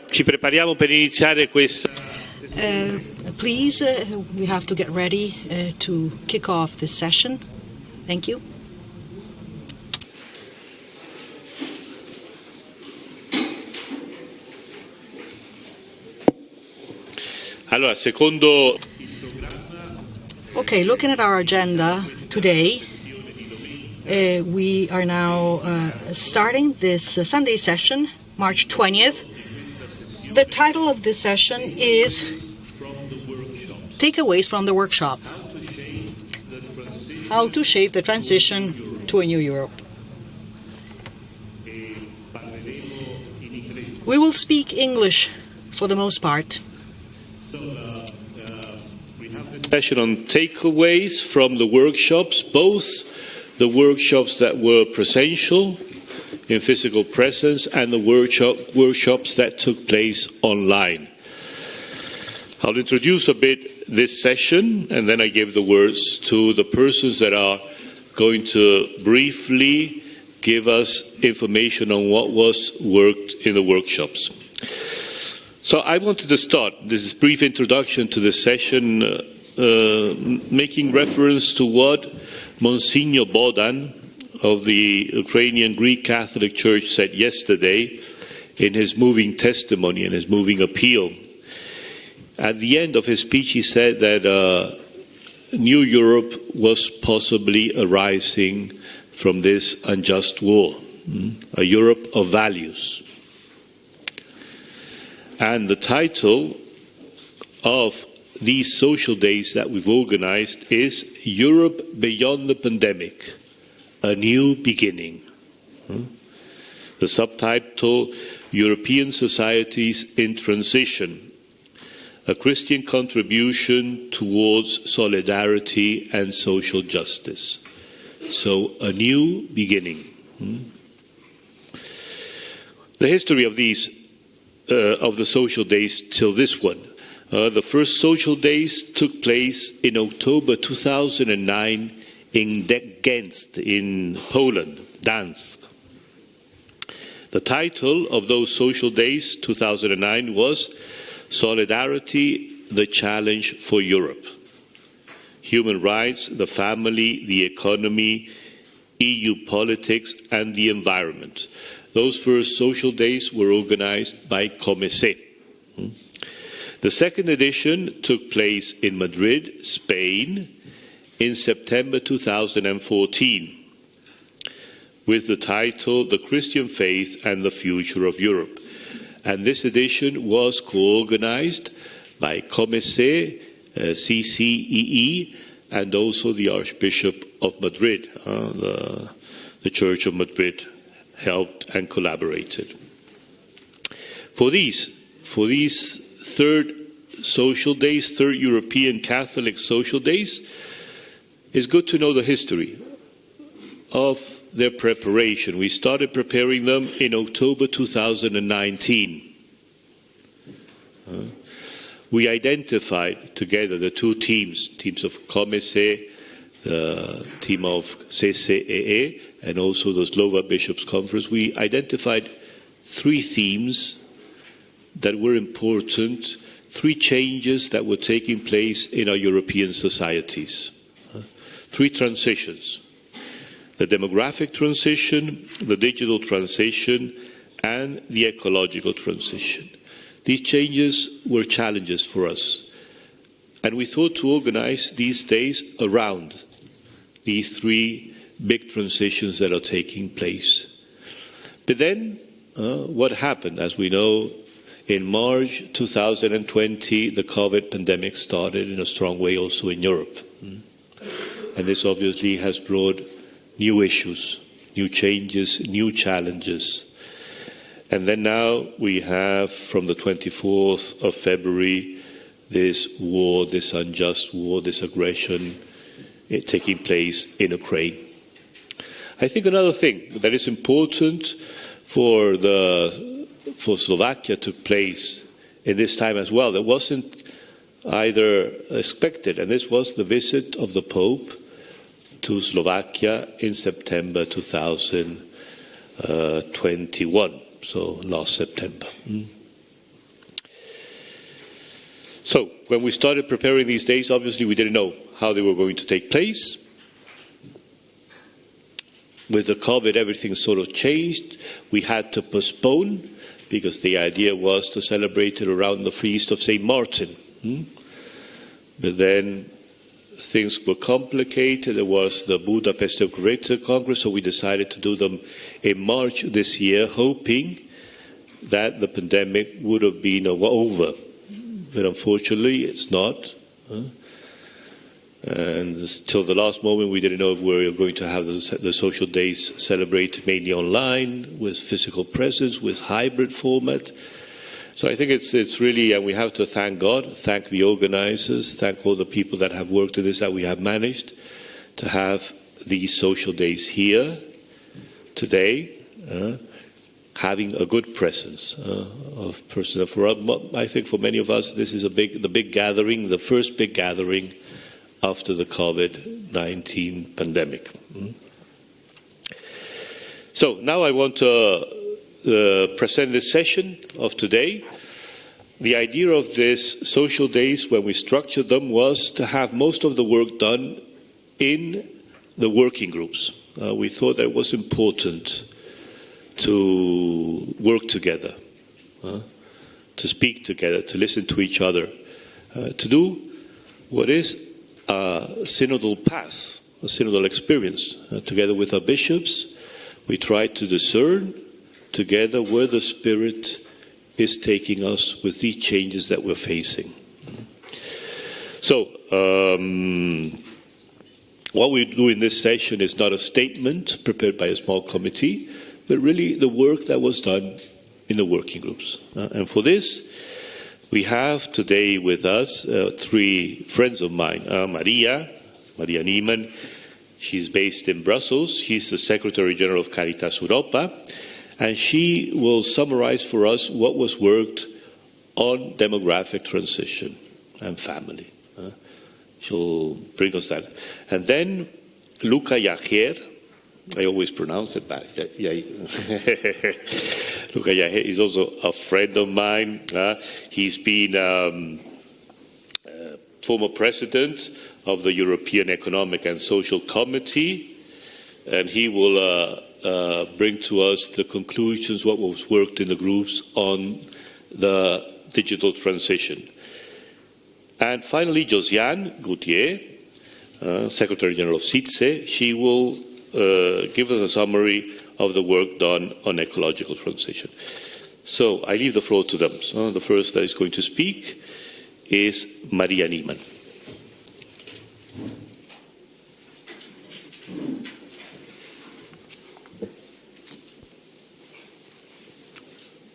Ci prepariamo per iniziare questa. Please, we have to get ready to kick off this session. Thank you. Allora, secondo. Okay, looking at our agenda today, we are now starting this Sunday session, March 20th. The title of this session is Takeaways from the Workshop: How to Shape the Transition to a New Europe. We will speak English for the most part. We have this session on takeaways from the workshops, both the workshops that were presential in physical presence and the workshops that took place online. I'll introduce a bit this session and then I give the words to the persons that are going to briefly give us information on what was worked in the workshops. So I wanted to start this brief introduction to the session making reference to what Monsignor Bohdan of the Ukrainian Greek Catholic Church said yesterday in his moving testimony and his moving appeal. At the end of his speech, he said that New Europe was possibly arising from this unjust war, a Europe of values. And the title of these social days that we've organized is Europe Beyond the Pandemic, a New Beginning. The subtitle, European Societies in Transition, a Christian Contribution towards Solidarity and Social Justice. So, a new beginning. The history of these, of the social days till this one. The first social days took place in October 2009 in Gdańsk, in Poland, Gdańsk. The title of those social days, 2009, was Solidarity, the Challenge for Europe. Human rights, the family, the economy, EU politics, and the environment. Those first social days were organized by Commentaries. The second edition took place in Madrid, Spain, in September 2014, with the title The Christian Faith and the Future of Europe. And this edition was co-organized by Commentaries, CCEE, and also the Archbishop of Madrid. The Church of Madrid helped and collaborated. For these third social days, third European Catholic social days, it's good to know the history of their preparation. We started preparing them in October 2019. We identified together the two teams of Commentaries, the team of CCEE, and also the Slovak Bishops' Conference. We identified three themes that were important, three changes that were taking place in our European societies. Three transitions: the demographic transition, the digital transition, and the ecological transition. These changes were challenges for us, and we thought to organize these days around these three big transitions that are taking place. But then, what happened? As we know, in March 2020, the COVID pandemic started in a strong way also in Europe. And this obviously has brought new issues, new changes, new challenges. And then now we have, from the 24th of February, this war, this unjust war, this aggression taking place in Ukraine. I think another thing that is important for Slovakia took place in this time as well. That wasn't either expected, and this was the visit of the Pope to Slovakia in September 2021, so last September. So, when we started preparing these days, obviously we didn't know how they were going to take place. With the COVID, everything sort of changed. We had to postpone because the idea was to celebrate it around the feast of St. Martin. But then things were complicated. There was the Budapest Greater Congress, so we decided to do them in March this year, hoping that the pandemic would have been over. But unfortunately, it's not. And till the last moment, we didn't know if we were going to have the social days celebrated mainly online, with physical presence, with hybrid format. So I think it's really, and we have to thank God, thank the organizers, thank all the people that have worked on this, that we have managed to have these social days here today, having a good presence of persons. I think for many of us, this is the big gathering, the first big gathering after the COVID-19 pandemic. So now I want to present this session of today. The idea of this social days, when we structured them, was to have most of the work done in the working groups. We thought that it was important to work together, to speak together, to listen to each other, to do what is a synodal path, a synodal experience. Together with our bishops, we try to discern together where the Spirit is taking us with these changes that we're facing. So, what we do in this session is not a statement prepared by a small committee, but really the work that was done in the working groups. And for this, we have today with us three friends of mine. Maria Niemann, she's based in Brussels. She's the Secretary General of Caritas Europa. And she will summarize for us what was worked on demographic transition and family. She'll bring us that. And then Luca Yajer, I always pronounce it bad. Luca Yajer is also a friend of mine. He's been former president of the European Economic and Social Committee, and he will bring to us the conclusions, what was worked in the groups on the digital transition. And finally, Josiane Gauthier, Secretary General of CITSE, she will give us a summary of the work done on ecological transition. So I leave the floor to them. So the first that is going to speak is Maria Niemann.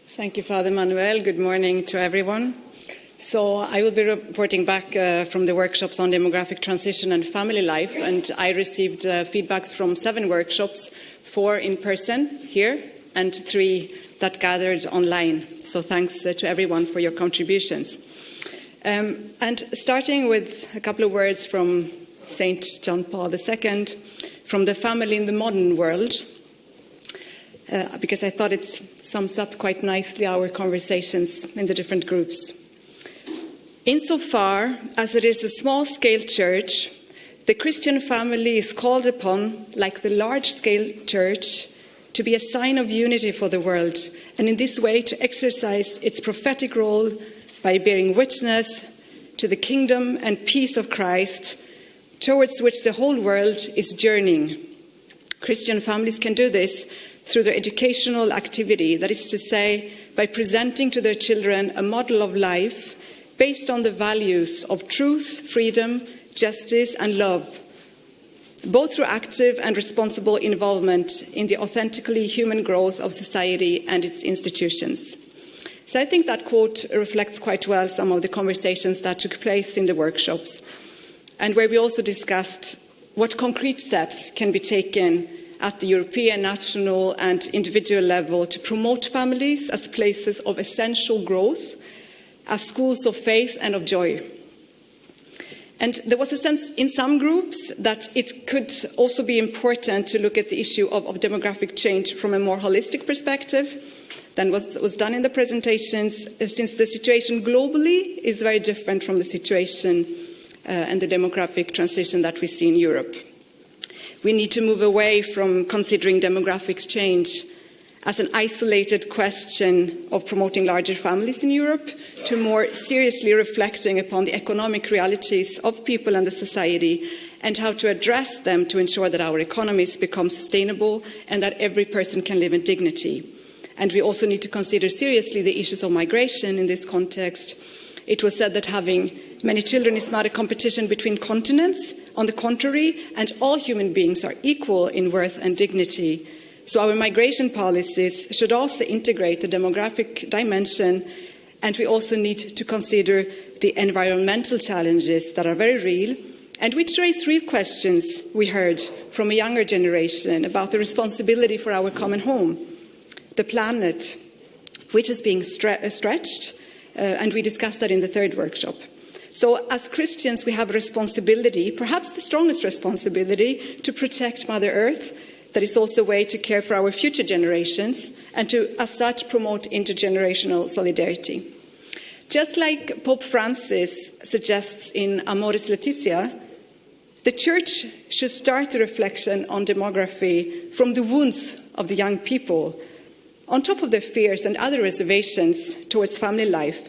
Thank you, Father Manuel. Good morning to everyone. So I will be reporting back from the workshops on demographic transition and family life, and I received feedbacks from 7 workshops, 4 in person here and 3 that gathered online. So thanks to everyone for your contributions. And starting with a couple of words from St. John Paul II, from the family in the modern world, because I thought it sums up quite nicely our conversations in the different groups. Insofar as it is a small-scale church, the Christian family is called upon, like the large-scale church, to be a sign of unity for the world, and in this way to exercise its prophetic role by bearing witness to the kingdom and peace of Christ, towards which the whole world is journeying. Christian families can do this through their educational activity, that is to say, by presenting to their children a model of life based on the values of truth, freedom, justice, and love, both through active and responsible involvement in the authentically human growth of society and its institutions. So I think that quote reflects quite well some of the conversations that took place in the workshops, and where we also discussed what concrete steps can be taken at the European, national, and individual level to promote families as places of essential growth, as schools of faith and of joy. And there was a sense in some groups that it could also be important to look at the issue of demographic change from a more holistic perspective, than was done in the presentations, since the situation globally is very different from the situation and the demographic transition that we see in Europe. We need to move away from considering demographics change as an isolated question of promoting larger families in Europe to more seriously reflecting upon the economic realities of people and the society and how to address them to ensure that our economies become sustainable and that every person can live in dignity. And we also need to consider seriously the issues of migration in this context. It was said that having many children is not a competition between continents. On the contrary, and all human beings are equal in worth and dignity. So our migration policies should also integrate the demographic dimension, and we also need to consider the environmental challenges that are very real and which raise real questions we heard from a younger generation about the responsibility for our common home, the planet, which is being stretched, and we discussed that in the third workshop. So as Christians, we have a responsibility, perhaps the strongest responsibility, to protect Mother Earth. That is also a way to care for our future generations and to, as such, promote intergenerational solidarity. Just like Pope Francis suggests in Amoris Laetitia, the Church should start the reflection on demography from the wounds of the young people, on top of their fears and other reservations towards family life,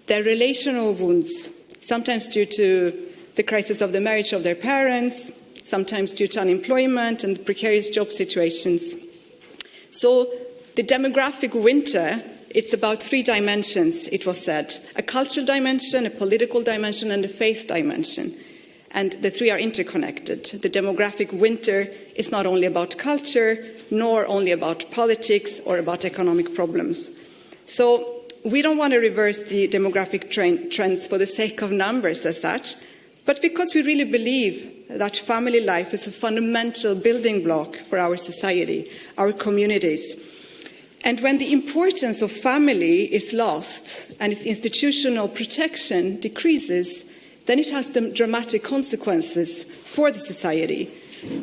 their relational wounds, sometimes due to the crisis of the marriage of their parents, sometimes due to unemployment and precarious job situations. So the demographic winter, it's about three dimensions, it was said. A cultural dimension, a political dimension, and a faith dimension. And the three are interconnected. The demographic winter is not only about culture, nor only about politics or about economic problems. So we don't want to reverse the demographic trends for the sake of numbers as such, but because we really believe that family life is a fundamental building block for our society, our communities. And when the importance of family is lost and its institutional protection decreases, then it has dramatic consequences for the society.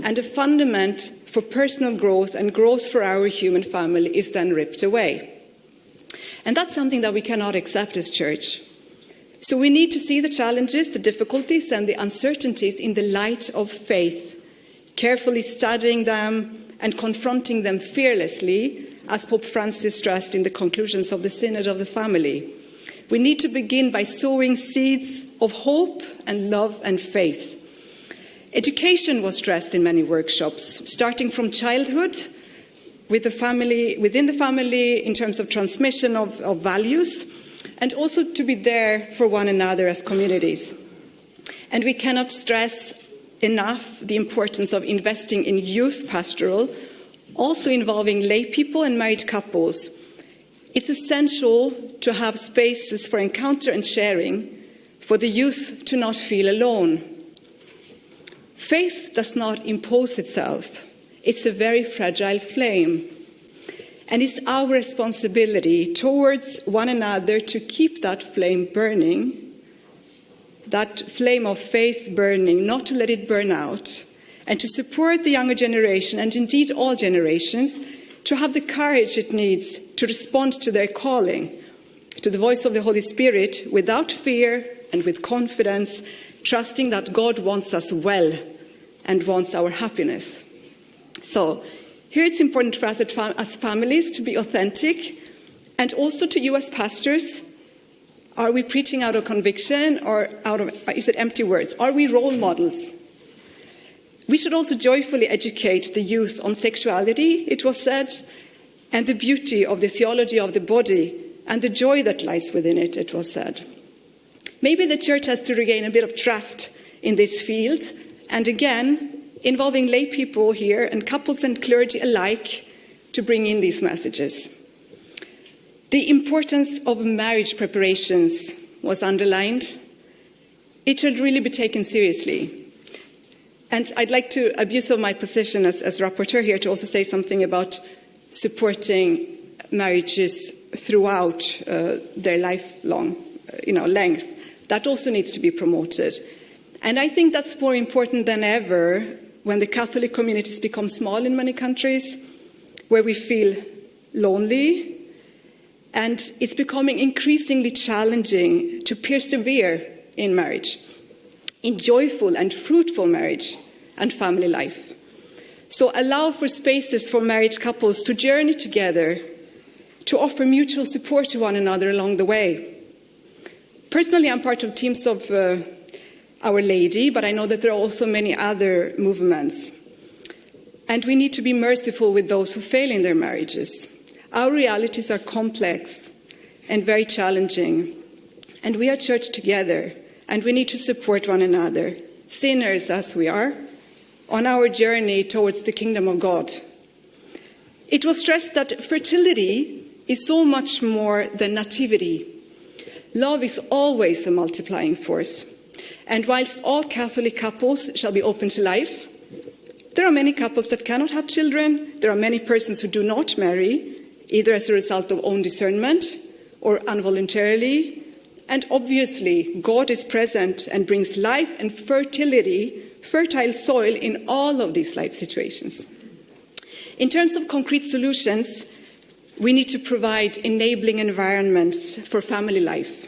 And a fundament for personal growth and growth for our human family is then ripped away. And that's something that we cannot accept as Church. So we need to see the challenges, the difficulties, and the uncertainties in the light of faith, carefully studying them and confronting them fearlessly, as Pope Francis stressed in the conclusions of the Synod of the Family. We need to begin by sowing seeds of hope and love and faith. Education was stressed in many workshops, starting from childhood, with the family, within the family, in terms of transmission of values, and also to be there for one another as communities. And we cannot stress enough the importance of investing in youth pastoral, also involving lay people and married couples. It's essential to have spaces for encounter and sharing, for the youth to not feel alone. Faith does not impose itself. It's a very fragile flame. And it's our responsibility towards one another to keep that flame burning, that flame of faith burning, not to let it burn out, and to support the younger generation, and indeed all generations, to have the courage it needs to respond to their calling, to the voice of the Holy Spirit, without fear and with confidence, trusting that God wants us well and wants our happiness. So, here it's important for us as families to be authentic, and also to you as pastors. Are we preaching out of conviction, or is it empty words? Are we role models? We should also joyfully educate the youth on sexuality, it was said, and the beauty of the theology of the body and the joy that lies within it, it was said. Maybe the Church has to regain a bit of trust in this field, and again, involving lay people here and couples and clergy alike to bring in these messages. The importance of marriage preparations was underlined. It should really be taken seriously. And I'd like to abuse of my position as rapporteur here to also say something about supporting marriages throughout their lifelong length. That also needs to be promoted. And I think that's more important than ever when the Catholic communities become small in many countries, where we feel lonely, And it's becoming increasingly challenging to persevere in marriage, in joyful and fruitful marriage and family life. So allow for spaces for married couples to journey together, to offer mutual support to one another along the way. Personally, I'm part of teams of Our Lady, but I know that there are also many other movements. And we need to be merciful with those who fail in their marriages. Our realities are complex and very challenging, and we are church together, and we need to support one another, sinners as we are, on our journey towards the kingdom of God. It was stressed that fertility is so much more than nativity. Love is always a multiplying force. And whilst all Catholic couples shall be open to life, there are many couples that cannot have children. There are many persons who do not marry, either as a result of own discernment or involuntarily. And obviously, God is present and brings life and fertility, fertile soil in all of these life situations. In terms of concrete solutions, we need to provide enabling environments for family life.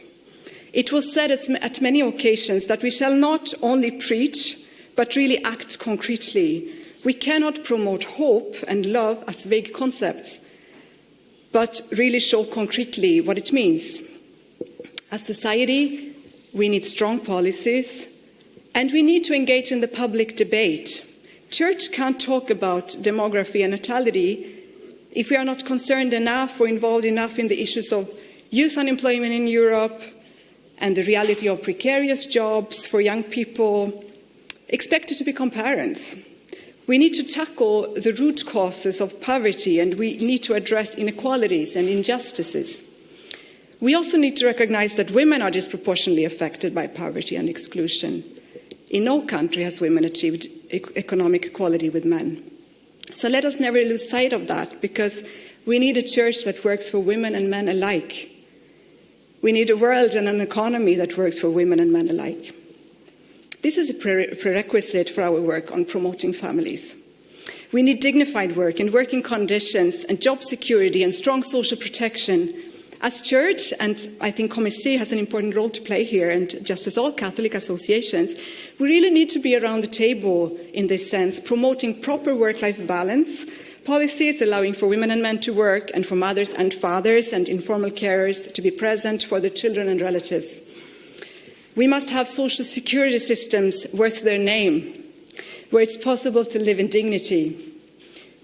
It was said at many occasions that we shall not only preach, but really act concretely. We cannot promote hope and love as vague concepts, but really show concretely what it means. As society, we need strong policies, and we need to engage in the public debate. Church can't talk about demography and natality if we are not concerned enough or involved enough in the issues of youth unemployment in Europe and the reality of precarious jobs for young people expected to become parents. We need to tackle the root causes of poverty, and we need to address inequalities and injustices. We also need to recognize that women are disproportionately affected by poverty and exclusion. In no country has women achieved economic equality with men. So let us never lose sight of that, because we need a church that works for women and men alike. We need a world and an economy that works for women and men alike. This is a prerequisite for our work on promoting families. We need dignified work and working conditions and job security and strong social protection. As church, and I think Commentaries has an important role to play here, and just as all Catholic associations, we really need to be around the table in this sense, promoting proper work-life balance, policies allowing for women and men to work, and for mothers and fathers and informal carers to be present for their children and relatives. We must have social security systems worth their name, where it's possible to live in dignity,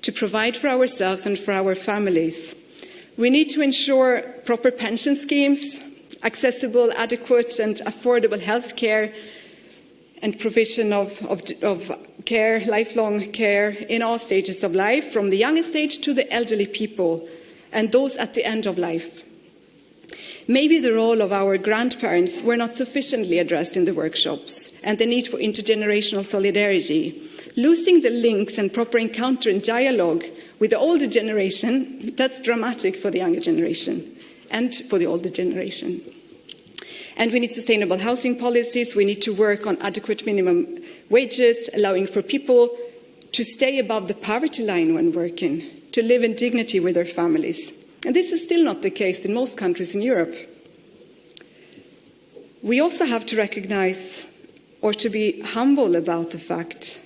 to provide for ourselves and for our families. We need to ensure proper pension schemes, accessible, adequate and affordable health care, and provision of care, lifelong care in all stages of life, from the youngest age to the elderly people, and those at the end of life. Maybe the role of our grandparents were not sufficiently addressed in the workshops, and the need for intergenerational solidarity. Losing the links and proper encounter and dialogue with the older generation, that's dramatic for the younger generation and for the older generation. And we need sustainable housing policies. We need to work on adequate minimum wages, allowing for people to stay above the poverty line when working, to live in dignity with their families. And this is still not the case in most countries in Europe. We also have to recognize, or to be humble about the fact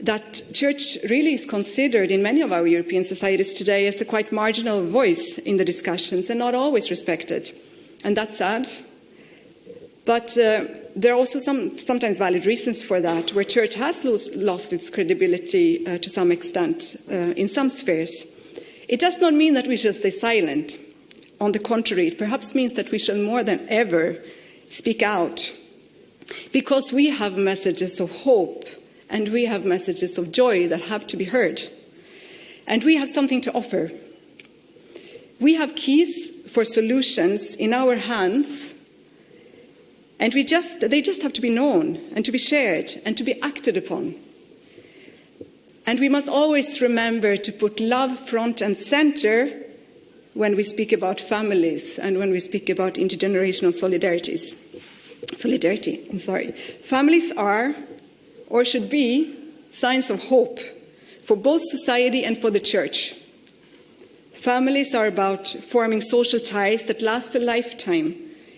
that church really is considered in many of our European societies today as a quite marginal voice in the discussions and not always respected. And that's sad. But there are also sometimes valid reasons for that, where church has lost its credibility to some extent in some spheres. It does not mean that we shall stay silent. On the contrary, it perhaps means that we shall more than ever speak out, because we have messages of hope and we have messages of joy that have to be heard. And we have something to offer. We have keys for solutions in our hands, and they just have to be known and to be shared and to be acted upon. And we must always remember to put love front and center when we speak about families and when we speak about intergenerational solidarity. Families are, or should be, signs of hope for both society and for the church. Families are about forming social ties that last a lifetime.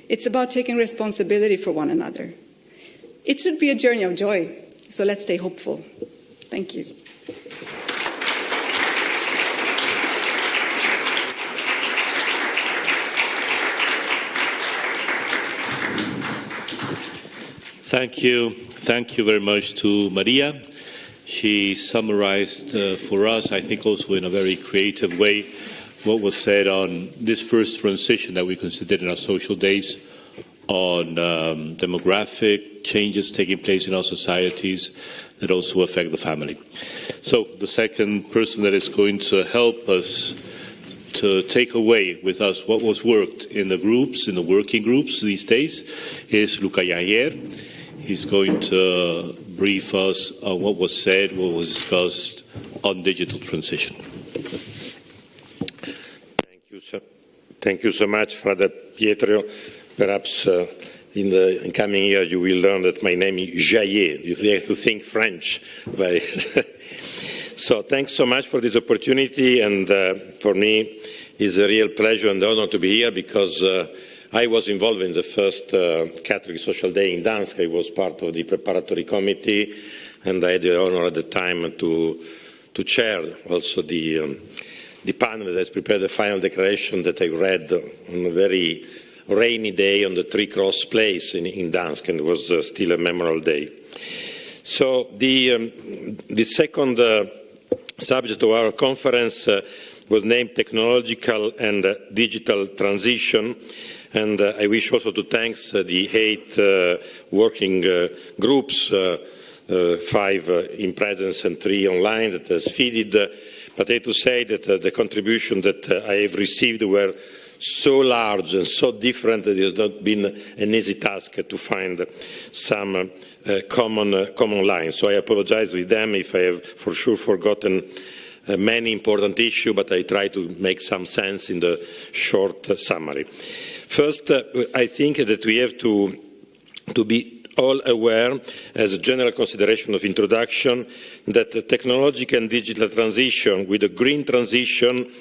It's about taking responsibility for one another. It should be a journey of joy, so let's stay hopeful. Thank you. Thank you. Thank you very much to Maria. She summarized for us, I think also in a very creative way, what was said on this first transition that we considered in our social days on demographic changes taking place in our societies that also affect the family. So the second person that is going to help us to take away with us what was worked in the groups, in the working groups these days, is Luca Javier. He's going to brief us on what was said, what was discussed on digital transition. Thank you so much, Father Pietro. Perhaps in the coming year you will learn that my name is Jaillet. You have to think French. So thanks so much for this opportunity, and for me it's a real pleasure and honor to be here because I was involved in the first Catholic Social Day in Dansk. I was part of the preparatory committee, and I had the honor at the time to chair also the panel that has prepared the final declaration that I read on a very rainy day on the Three Cross Place in Dansk, and it was still a memorable day. So the second subject of our conference was named Technological and Digital Transition, and I wish also to thank the 8 working groups, 5 in presence and 3 online that has feeded. But I have to say that the contribution that I have received were so large and so different that it has not been an easy task to find some common lines. So I apologize with them if I have for sure forgotten many important issues, but I try to make some sense in the short summary. First, I think that we have to be all aware, as a general consideration of introduction, that the technological and digital transition with a green transition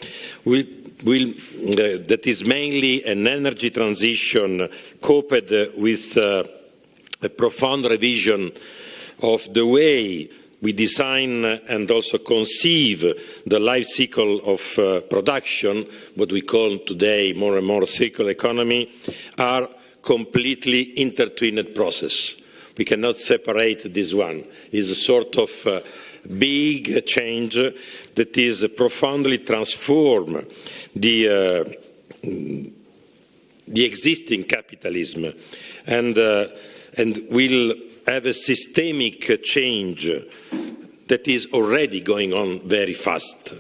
that is mainly an energy transition coupled with a profound revision of the way we design and also conceive the life cycle of production, what we call today more and more circular economy, are completely intertwined process. We cannot separate this one. It's a sort of big change that is profoundly transform the existing capitalism and will have a systemic change that is already going on very fast.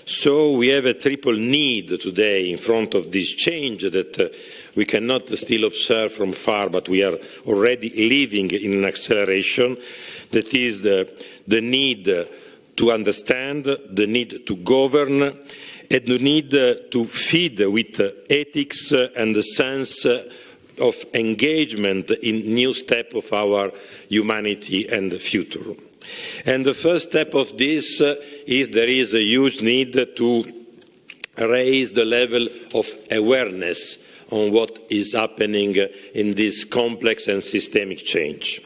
So we have a triple need today in front of this change that we cannot still observe from far, but we are already living in an acceleration. That is the need to understand, the need to govern, and the need to feed with ethics and the sense of engagement in new step of our humanity and future. And the first step of this is there is a huge need to raise the level of awareness on what is happening in this complex and systemic change.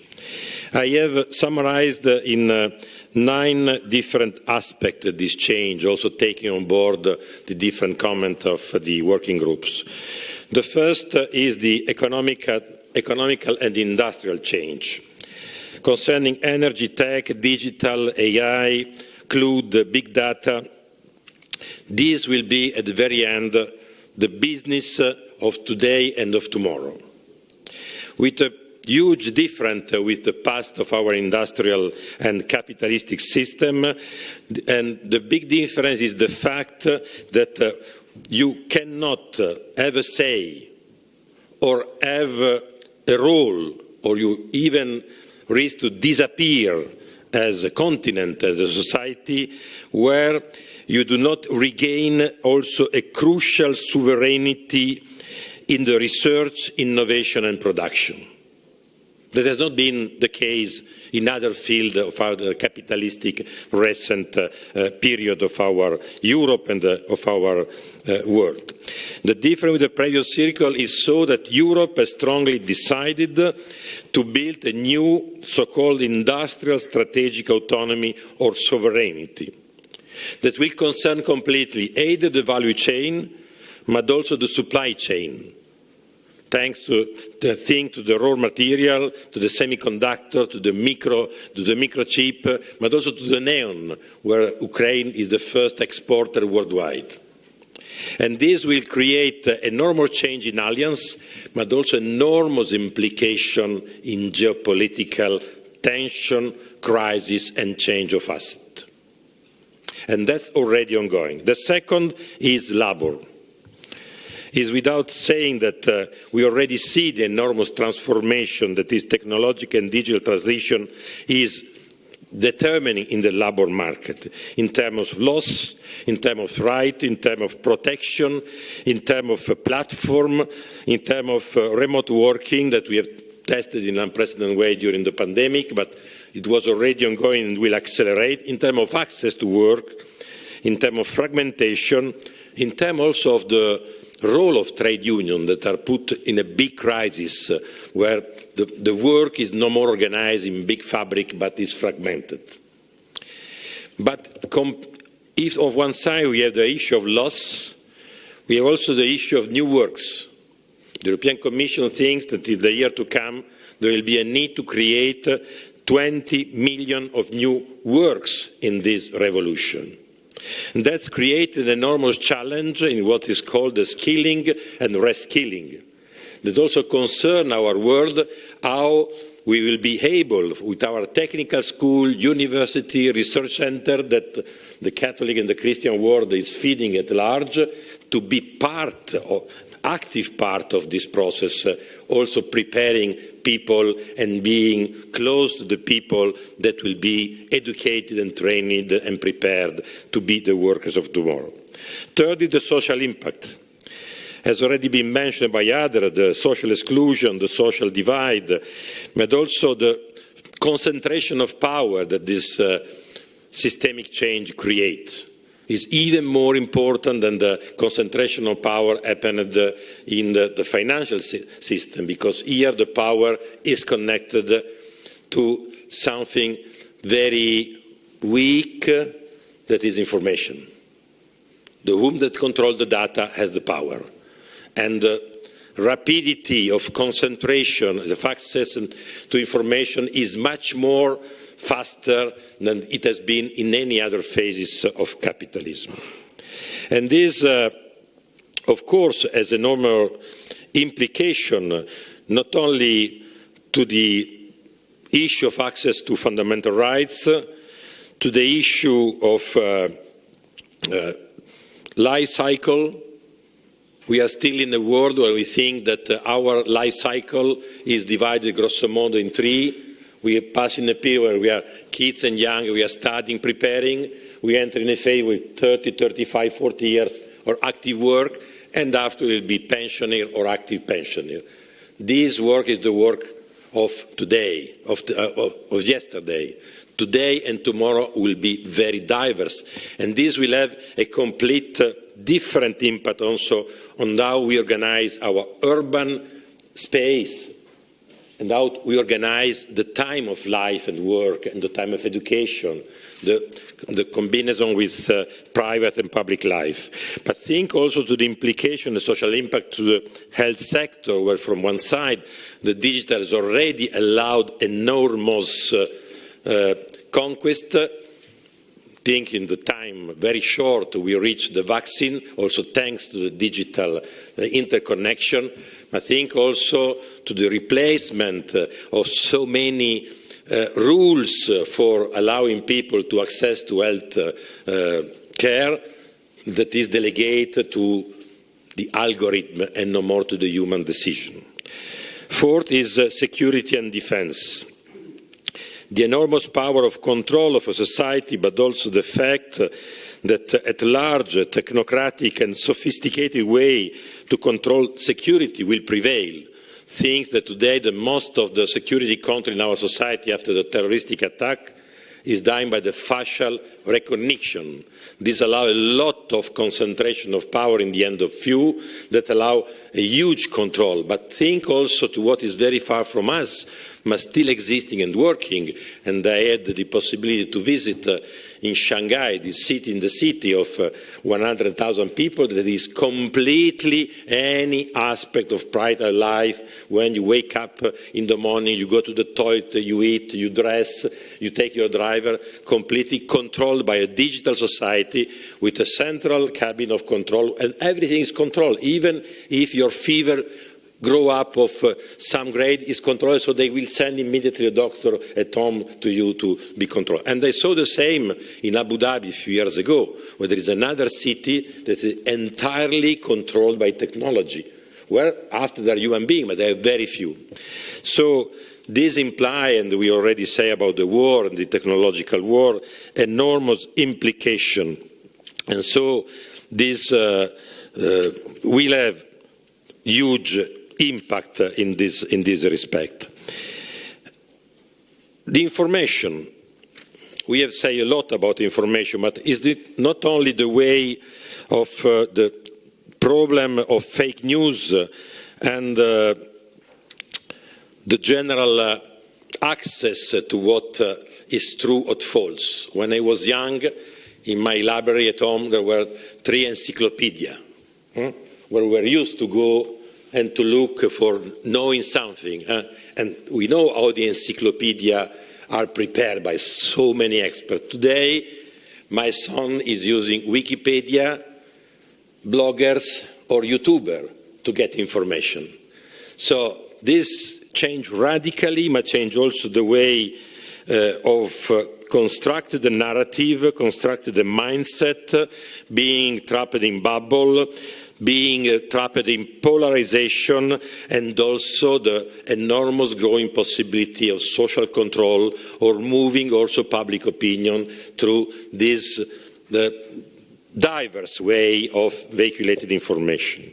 I have summarized in 9 different aspects of this change, also taking on board the different comments of the working groups. The first is the economical and industrial change. Concerning energy, tech, digital, AI, cloud, big data, this will be at the very end the business of today and of tomorrow. With a huge difference with the past of our industrial and capitalistic system, and the big difference is the fact that you cannot have a say or have a role, or you even risk to disappear as a continent, as a society, where you do not regain also a crucial sovereignty in the research, innovation and production. That has not been the case in other fields of our capitalistic recent period of our Europe and of our world. The difference with the previous circle is so that Europe has strongly decided to build a new so-called industrial strategic autonomy or sovereignty that will concern completely either the value chain but also the supply chain, thanks to the raw material, to the semiconductor, to the microchip, but also to the neon, where Ukraine is the first exporter worldwide. And this will create enormous change in alliance, but also enormous implication in geopolitical tension, crisis, and change of asset. And that's already ongoing. The second is labor. Is without saying that we already see the enormous transformation that this technological and digital transition is determining in the labour market, in terms of loss, in terms of right, in terms of protection, in terms of platform, in terms of remote working that we have tested in an unprecedented way during the pandemic, but it was already ongoing and will accelerate, in terms of access to work, in terms of fragmentation, in terms also of the role of trade unions that are put in a big crisis where the work is no more organized in big fabric but is fragmented. But if on one side we have the issue of loss, we have also the issue of new works. The European Commission thinks that in the year to come there will be a need to create 20 million of new works in this revolution. And that's created an enormous challenge in what is called the skilling and reskilling. That also concern our world, how we will be able, with our technical school, university, research center, that the Catholic and the Christian world is feeding at large, to be part of, active part of this process, also preparing people and being close to the people that will be educated and trained and prepared to be the workers of tomorrow. Thirdly, the social impact. Has already been mentioned by others, the social exclusion, the social divide, but also the concentration of power that this systemic change creates. Is even more important than the concentration of power happened in the financial system, because here the power is connected to something very weak, that is information. The whom that controls the data has the power. And the rapidity of concentration, of access to information is much more faster than it has been in any other phases of capitalism. And this, of course, has a normal implication not only to the issue of access to fundamental rights, to the issue of life cycle. We are still in a world where we think that our life cycle is divided grosso modo in three. We are passing a period where we are kids and young, we are studying, preparing. We enter in a phase with 30, 35, 40 years of active work, and after we'll be pensioner or active pensioner. This work is the work of today, of yesterday. Today and tomorrow will be very diverse. And this will have a complete different impact also on how we organize our urban space, and how we organize the time of life and work and the time of education, the combination with private and public life. But think also to the implication, the social impact to the health sector, where from one side the digital has already allowed enormous conquest. Think in the time very short we reached the vaccine, also thanks to the digital interconnection. I think also to the replacement of so many rules for allowing people to access to health care that is delegated to the algorithm and no more to the human decision. Fourth is security and defense. The enormous power of control of a society, but also the fact that at large, a technocratic and sophisticated way to control security will prevail. thinks that today the most of the security control in our society after the terroristic attack is done by the facial recognition. This allows a lot of concentration of power in the hand of few that allow a huge control. But think also to what is very far from us, but still existing and working. And I had the possibility to visit in Shanghai, this city in the city of 100,000 people, that is completely any aspect of private life. When you wake up in the morning, you go to the toilet, you eat, you dress, you take your driver, completely controlled by a digital society with a central cabin of control, and everything is controlled. Even if your fever grow up of some grade is controlled, so they will send immediately a doctor at home to you to be controlled. And I saw the same in Abu Dhabi a few years ago, where there is another city that is entirely controlled by technology, where after they are human beings, but they are very few. So this implies, and we already say about the war and the technological war, enormous implication. And so this will have huge impact in this respect. The information, we have said a lot about information, but is it not only the way of the problem of fake news and the general access to what is true or false? When I was young, in my library at home, there were 3 encyclopedias, where we were used to go and to look for knowing something. And we know how the encyclopedia are prepared by so many experts. Today, my son is using Wikipedia, bloggers, or YouTuber to get information. So this changed radically, but changed also the way of constructed the narrative, constructed the mindset, being trapped in bubble, being trapped in polarization, and also the enormous growing possibility of social control or moving also public opinion through this diverse way of vehiculated information.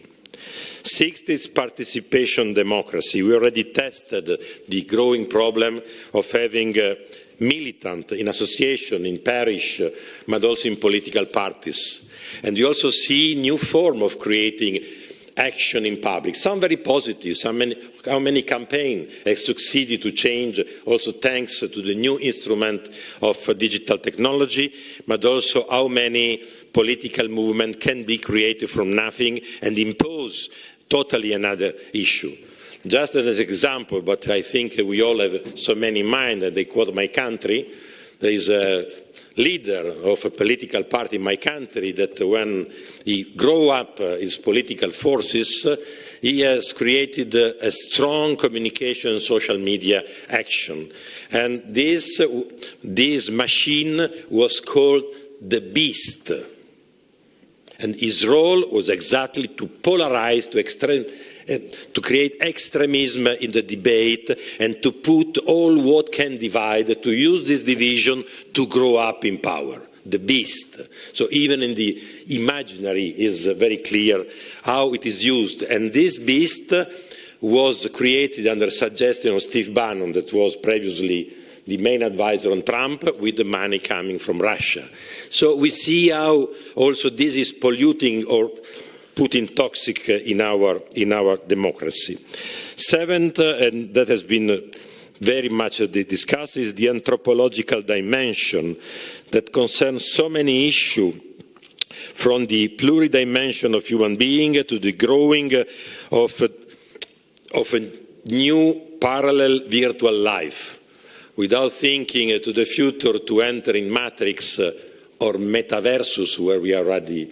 6th is participation democracy. We already tested the growing problem of having militant in association, in parish, but also in political parties. And we also see new form of creating action in public, some very positive, how many campaigns have succeeded to change, also thanks to the new instrument of digital technology, but also how many political movements can be created from nothing and impose totally another issue. Just as an example, but I think we all have so many in mind that they quote my country. There is a leader of a political party in my country that when he grew up his political forces, he has created a strong communication and social media action. And this machine was called the Beast. And his role was exactly to polarize, to create extremism in the debate and to put all what can divide, to use this division to grow up in power. The Beast. So even in the imaginary is very clear how it is used. And this Beast was created under suggestion of Steve Bannon, that was previously the main advisor on Trump, with the money coming from Russia. So we see how also this is polluting or putting toxic in our democracy. 7th, and that has been very much discussed, is the anthropological dimension that concerns so many issues, from the pluridimension of human being to the growing of a new parallel virtual life. Without thinking to the future to enter in Matrix or Metaversus, where we are already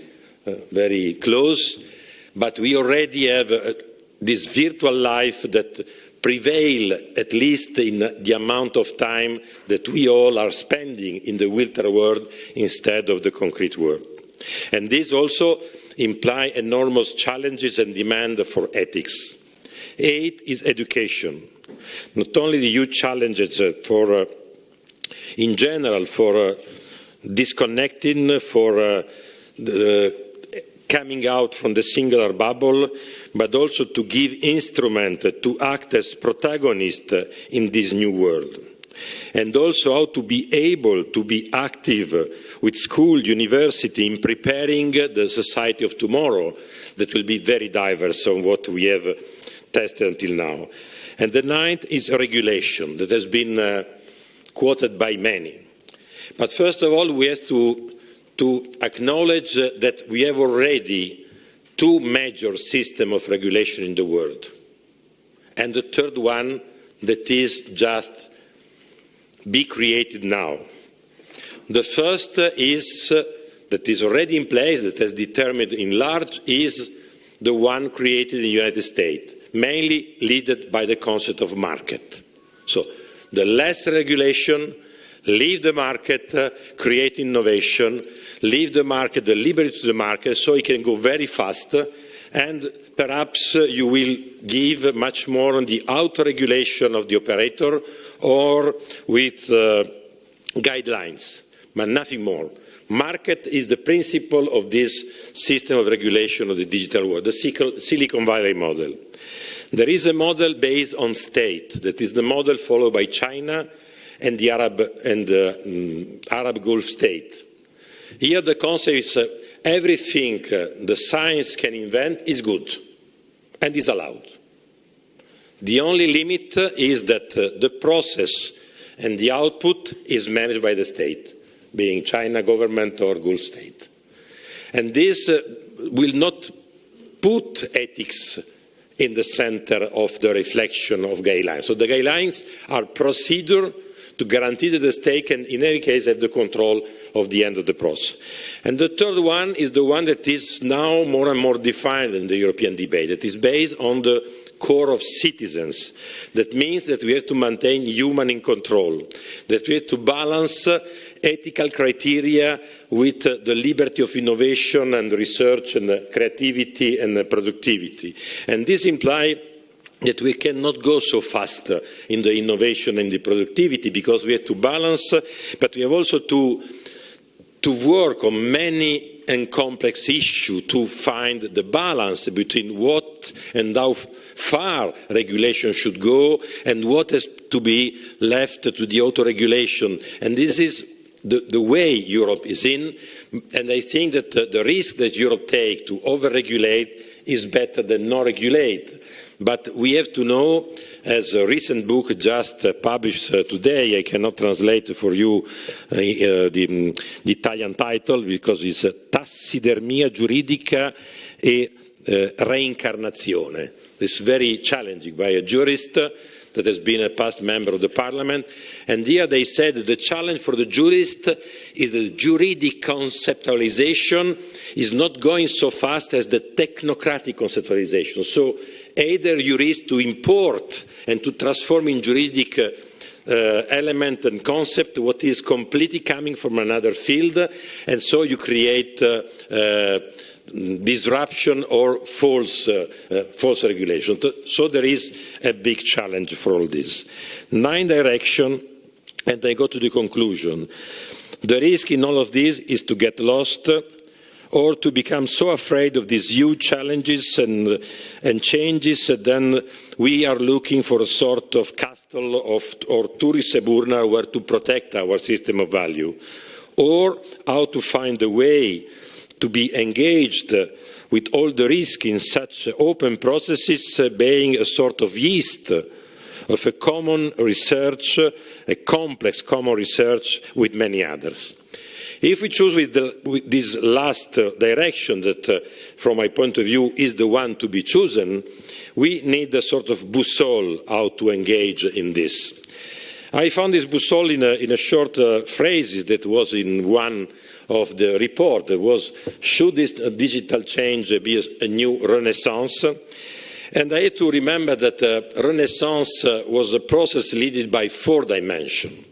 very close, but we already have this virtual life that prevail, at least in the amount of time that we all are spending in the virtual world instead of the concrete world. And this also implies enormous challenges and demand for ethics. 8 is education. Not only the huge challenges in general for disconnecting, for coming out from the singular bubble, but also to give instruments to act as protagonists in this new world. And also how to be able to be active with school, university, in preparing the society of tomorrow that will be very diverse from what we have tested until now. And the ninth is regulation, that has been quoted by many. But first of all, we have to acknowledge that we have already two major systems of regulation in the world. And the third one that is just be created now. The first is, that is already in place, that has determined in large, is the one created in the United States, mainly led by the concept of market. So the less regulation, leave the market, create innovation, leave the market, the liberty to the market, so it can go very fast, and perhaps you will give much more on the auto-regulation of the operator or with guidelines, but nothing more. Market is the principle of this system of regulation of the digital world, the Silicon Valley model. There is a model based on state, that is the model followed by China and the Arab Gulf state. Here the concept is everything the science can invent is good and is allowed. The only limit is that the process and the output is managed by the state, being China government or Gulf state. And this will not put ethics in the center of the reflection of guidelines. So the guidelines are procedure to guarantee that the state can, in any case, have the control of the end of the process. And the third one is the one that is now more and more defined in the European debate. It is based on the core of citizens. That means that we have to maintain human in control, that we have to balance ethical criteria with the liberty of innovation and research and creativity and productivity. And this implies that we cannot go so fast in the innovation and the productivity because we have to balance, but we have also to work on many and complex issues to find the balance between what and how far regulation should go and what has to be left to the auto-regulation. And this is the way Europe is in, and I think that the risk that Europe takes to over-regulate is better than not regulate. But we have to know, as a recent book just published today, I cannot translate for you the Italian title because it's Tassidermia giuridica e reincarnazione. It's very challenging by a jurist that has been a past member of the parliament. And here they said the challenge for the jurist is the juridic conceptualization is not going so fast as the technocratic conceptualization. So either jurists to import and to transform in juridic element and concept what is completely coming from another field, and so you create disruption or false regulation. So there is a big challenge for all this. 9 direction, and I go to the conclusion. The risk in all of this is to get lost or to become so afraid of these huge challenges and changes that then we are looking for a sort of castle or Turiseburna where to protect our system of value, or how to find a way to be engaged with all the risk in such open processes, being a sort of yeast of a common research, a complex common research with many others. If we choose with this last direction that, from my point of view, is the one to be chosen, we need a sort of boussole how to engage in this. I found this boussole in a short phrase that was in one of the report. It was, should this digital change be a new renaissance? And I had to remember that renaissance was a process led by 4 dimensions.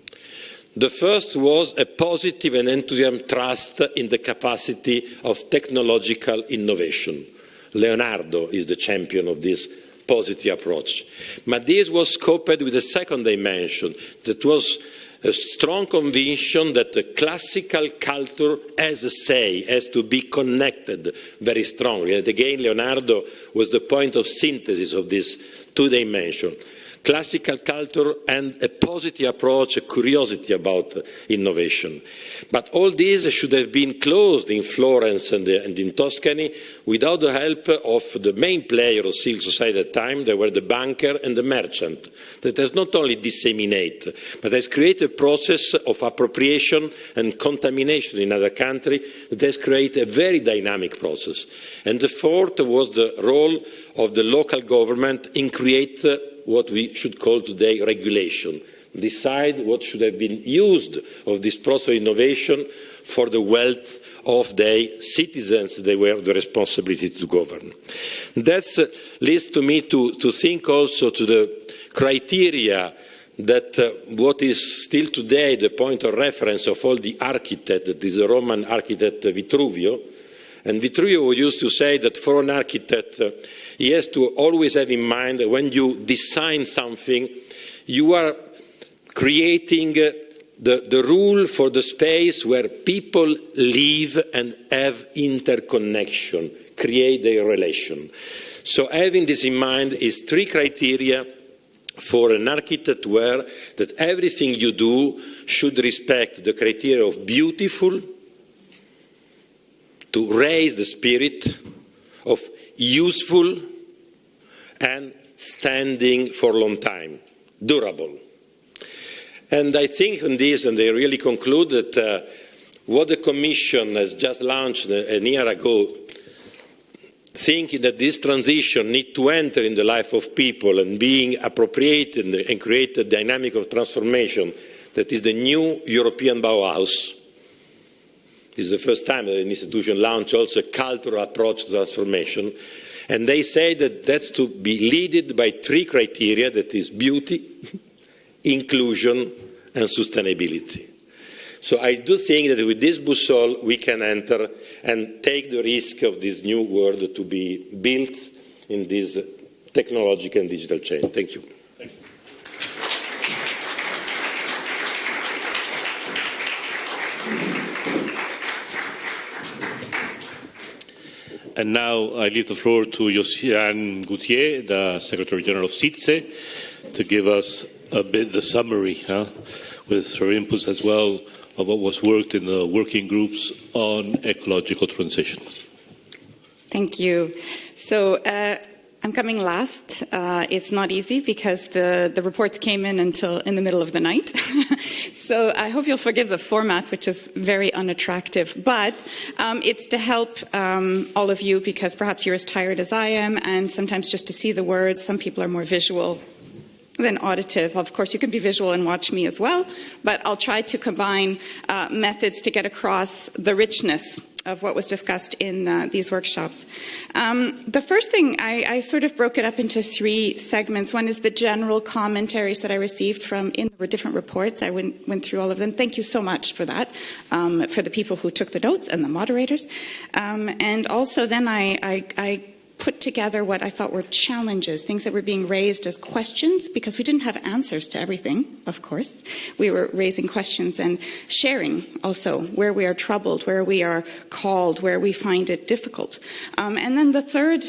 The first was a positive and enthusiastic trust in the capacity of technological innovation. Leonardo is the champion of this positive approach. But this was coupled with a second dimension that was a strong conviction that the classical culture has a say, has to be connected very strongly. And again, Leonardo was the point of synthesis of this two dimension. Classical culture and a positive approach, a curiosity about innovation. But all this should have been closed in Florence and in Tuscany without the help of the main player of civil society at the time. They were the banker and the merchant. That has not only disseminated, but has created a process of appropriation and contamination in other countries that has created a very dynamic process. And the fourth was the role of the local government in creating what we should call today regulation, decide what should have been used of this process of innovation for the wealth of their citizens. They were the responsibility to govern. That leads to me to think also to the criteria that what is still today the point of reference of all the architects, that is the Roman architect Vitruvio. And Vitruvio used to say that for an architect, he has to always have in mind that when you design something, you are creating the rule for the space where people live and have interconnection, create their relation. So having this in mind is three criteria for an architect where that everything you do should respect the criteria of beautiful, to raise the spirit, of useful, and standing for a long time, durable. And I think on this, and they really conclude that what the Commission has just launched a year ago, thinking that this transition needs to enter in the life of people and being appropriated and create a dynamic of transformation that is the new European Bauhaus. It's the first time that an institution launched also a cultural approach to transformation. And they say that that's to be led by three criteria, that is beauty, inclusion, and sustainability. So I do think that with this boussole we can enter and take the risk of this new world to be built in this technological and digital change. Thank you. Thank you. And now I leave the floor to Josiane Gauthier, the Secretary General of CITSE, to give us a bit the summary, with her inputs as well of what was worked in the working groups on ecological transition. Thank you. So I'm coming last. It's not easy because the reports came in until in the middle of the night. So I hope you'll forgive the format, which is very unattractive. But it's to help all of you because perhaps you're as tired as I am, and sometimes just to see the words, some people are more visual than auditive. Of course, you can be visual and watch me as well, but I'll try to combine methods to get across the richness of what was discussed in these workshops. The first thing, I sort of broke it up into three segments. One is the general commentaries that I received from in the different reports. I went through all of them. Thank you so much for that, for the people who took the notes and the moderators. And also then I put together what I thought were challenges, things that were being raised as questions, because we didn't have answers to everything, of course. We were raising questions and sharing also where we are troubled, where we are called, where we find it difficult. And then the third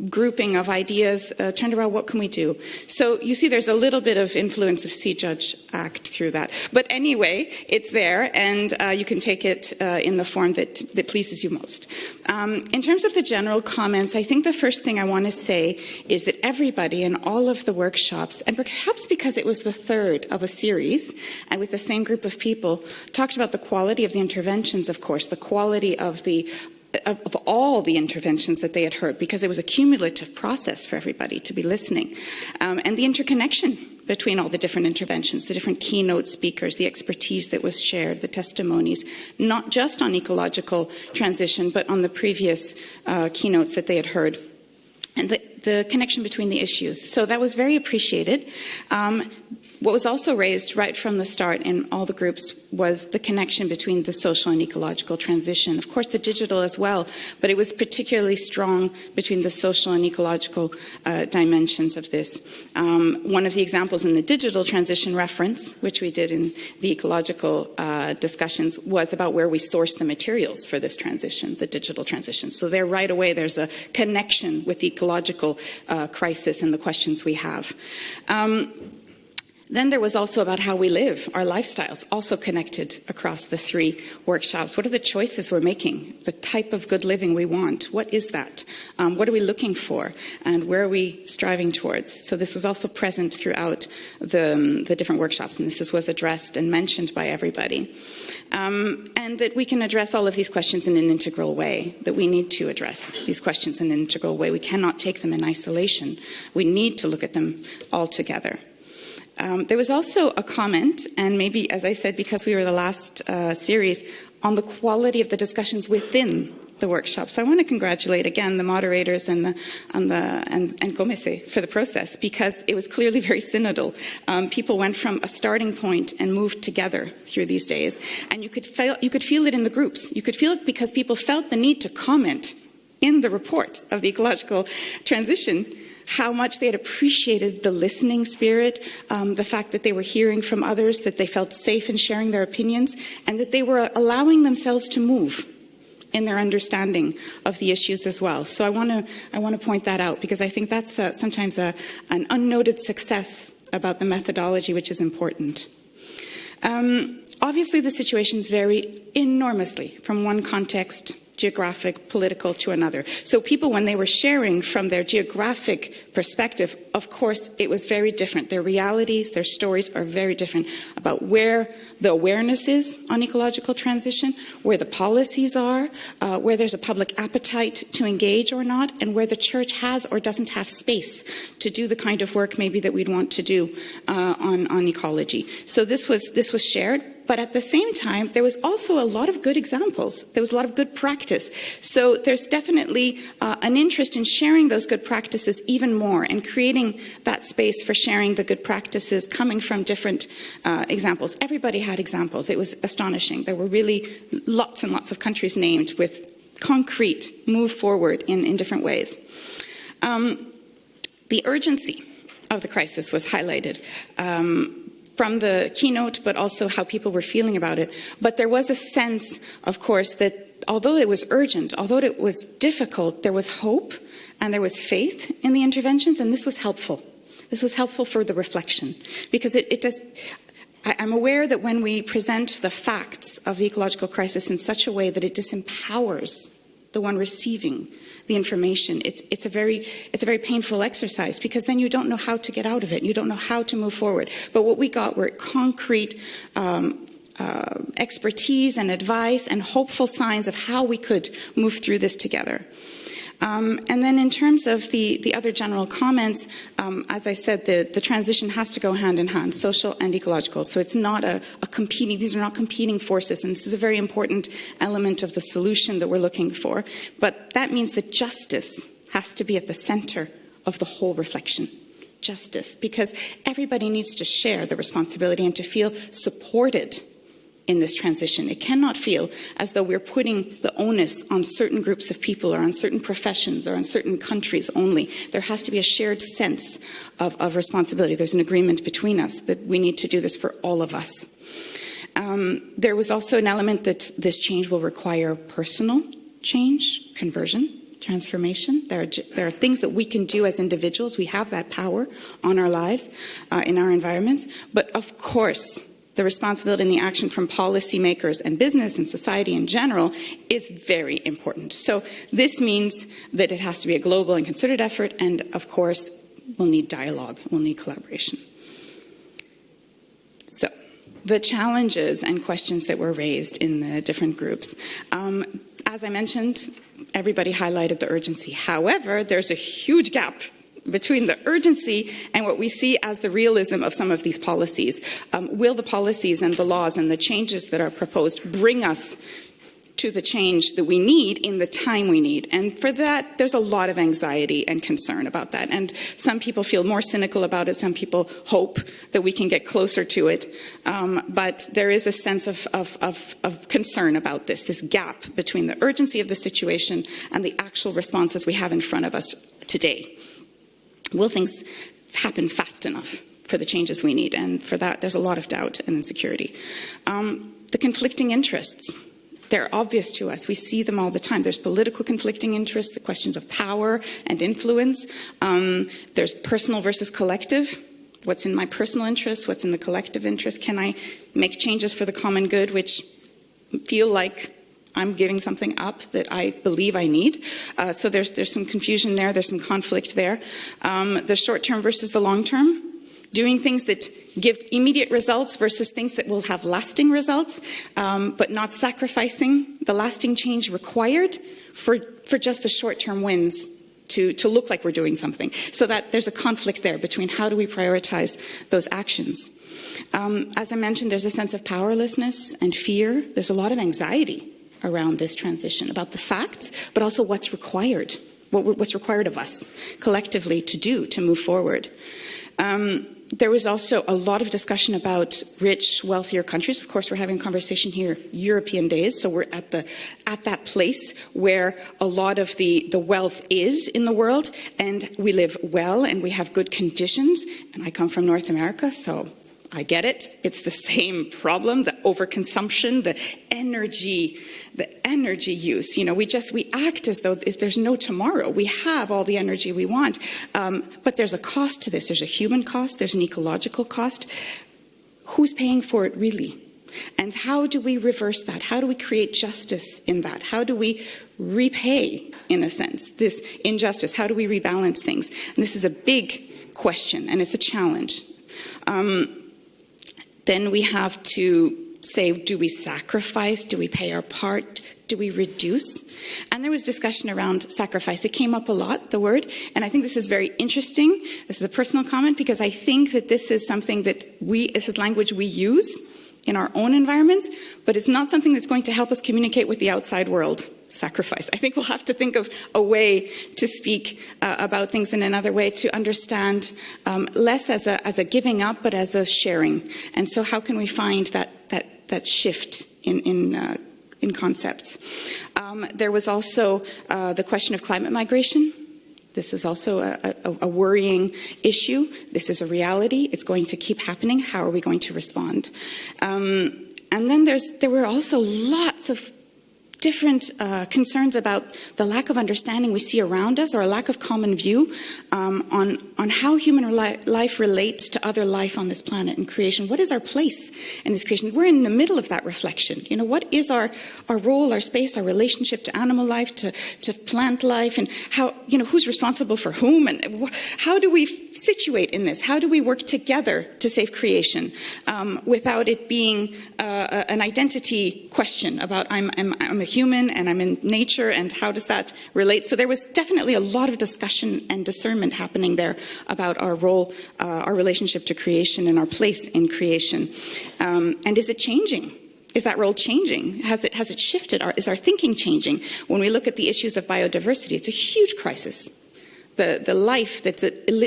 grouping of ideas turned around, what can we do? So you see there's a little bit of influence of See, Judge, Act through that. But anyway, it's there, and you can take it in the form that pleases you most. In terms of the general comments, I think the first thing I want to say is that everybody in all of the workshops, and perhaps because it was the third of a series, and with the same group of people, talked about the quality of the interventions, of course, the quality of all the interventions that they had heard, because it was a cumulative process for everybody to be listening, and the interconnection between all the different interventions, the different keynote speakers, the expertise that was shared, the testimonies, not just on ecological transition, but on the previous keynotes that they had heard, and the connection between the issues. So that was very appreciated. What was also raised right from the start in all the groups was the connection between the social and ecological transition. Of course, the digital as well, but it was particularly strong between the social and ecological dimensions of this. One of the examples in the digital transition reference, which we did in the ecological discussions, was about where we source the materials for this transition, the digital transition. So there right away there's a connection with the ecological crisis and the questions we have. Then there was also about how we live, our lifestyles, also connected across the three workshops. What are the choices we're making? The type of good living we want, what is that? What are we looking for? And where are we striving towards? So this was also present throughout the different workshops, and this was addressed and mentioned by everybody. And that we can address all of these questions in an integral way, that we need to address these questions in an integral way. We cannot take them in isolation. We need to look at them all together. There was also a comment, and maybe, as I said, because we were the last series, on the quality of the discussions within the workshop. So I want to congratulate again the moderators and Commentaries for the process, because it was clearly very synodal. People went from a starting point and moved together through these days, and you could feel it in the groups. You could feel it because people felt the need to comment in the report of the ecological transition how much they had appreciated the listening spirit, the fact that they were hearing from others, that they felt safe in sharing their opinions, and that they were allowing themselves to move in their understanding of the issues as well. So I want to point that out, because I think that's sometimes an unnoted success about the methodology, which is important. Obviously, the situations vary enormously from one context, geographic, political, to another. So people, when they were sharing from their geographic perspective, of course, it was very different. Their realities, their stories are very different about where the awareness is on ecological transition, where the policies are, where there's a public appetite to engage or not, and where the church has or doesn't have space to do the kind of work maybe that we'd want to do on ecology. So this was shared. But at the same time, there was also a lot of good examples. There was a lot of good practice. So there's definitely an interest in sharing those good practices even more, and creating that space for sharing the good practices coming from different examples. Everybody had examples. It was astonishing. There were really lots and lots of countries named with concrete move forward in different ways. The urgency of the crisis was highlighted. From the keynote, but also how people were feeling about it. But there was a sense, of course, that although it was urgent, although it was difficult, there was hope and there was faith in the interventions, and this was helpful. This was helpful for the reflection, because it does. I'm aware that when we present the facts of the ecological crisis in such a way that it disempowers the one receiving the information, it's a very painful exercise, because then you don't know how to get out of it. You don't know how to move forward. But what we got were concrete expertise and advice and hopeful signs of how we could move through this together. And then in terms of the other general comments, as I said, the transition has to go hand in hand, social and ecological. So it's not a competing, these are not competing forces, and this is a very important element of the solution that we're looking for. But that means that justice has to be at the center of the whole reflection. Justice, because everybody needs to share the responsibility and to feel supported in this transition. It cannot feel as though we're putting the onus on certain groups of people or on certain professions or on certain countries only. There has to be a shared sense of responsibility. There's an agreement between us that we need to do this for all of us. There was also an element that this change will require personal change, conversion, transformation. There are things that we can do as individuals. We have that power on our lives, in our environments. But of course, the responsibility and the action from policymakers and business and society in general is very important. So this means that it has to be a global and concerted effort, and of course, we'll need dialogue, we'll need collaboration. So, the challenges and questions that were raised in the different groups. As I mentioned, everybody highlighted the urgency. However, there's a huge gap between the urgency and what we see as the realism of some of these policies. Will the policies and the laws and the changes that are proposed bring us to the change that we need in the time we need. And for that, there's a lot of anxiety and concern about that. And some people feel more cynical about it. Some people hope that we can get closer to it. But there is a sense of concern about this gap between the urgency of the situation and the actual responses we have in front of us today. Will things happen fast enough for the changes we need? And for that, there's a lot of doubt and insecurity. The conflicting interests. They're obvious to us. We see them all the time. There's political conflicting interests, the questions of power and influence. There's personal versus collective. What's in my personal interest? What's in the collective interest? Can I make changes for the common good, which feel like I'm giving something up that I believe I need? So there's some confusion there. There's some conflict there. The short term versus the long term. Doing things that give immediate results versus things that will have lasting results, but not sacrificing the lasting change required for just the short-term wins to look like we're doing something. So that there's a conflict there between how do we prioritize those actions. As I mentioned, there's a sense of powerlessness and fear. There's a lot of anxiety around this transition, about the facts, but also what's required of us collectively to move forward. There was also a lot of discussion about rich, wealthier countries. Of course, we're having a conversation here, European days, so we're at that place where a lot of the wealth is in the world, and we live well and we have good conditions. And I come from North America, so I get it. It's the same problem, the overconsumption, the energy use. You know, we act as though there's no tomorrow. We have all the energy we want. But there's a cost to this. There's a human cost. There's an ecological cost. Who's paying for it really? And how do we reverse that? How do we create justice in that? How do we repay, in a sense, this injustice? How do we rebalance things? And this is a big question, and it's a challenge. Then we have to say, do we sacrifice? Do we pay our part? Do we reduce? And there was discussion around sacrifice. It came up a lot, the word, and I think this is very interesting. This is a personal comment because I think that this is something that this is language we use in our own environments, but it's not something that's going to help us communicate with the outside world. Sacrifice. I think we'll have to think of a way to speak about things in another way, to understand less as a giving up, but as a sharing. And so, how can we find that shift in concepts? There was also the question of climate migration. This is also a worrying issue. This is a reality. It's going to keep happening. How are we going to respond? And then there were also lots of different concerns about the lack of understanding we see around us, or a lack of common view on how human life relates to other life on this planet and creation. What is our place in this creation? We're in the middle of that reflection. You know, what is our role, our space, our relationship to animal life, to plant life, and how, you know, who's responsible for whom, and how do we situate in this? How do we work together to save creation without it being an identity question about I'm a human and I'm in nature, and how does that relate? So there was definitely a lot of discussion and discernment happening there about our role, our relationship to creation and our place in creation. And is it changing? Is that role changing? Has it shifted? Is our thinking changing? When we look at the issues of biodiversity, it's a huge crisis. The life that's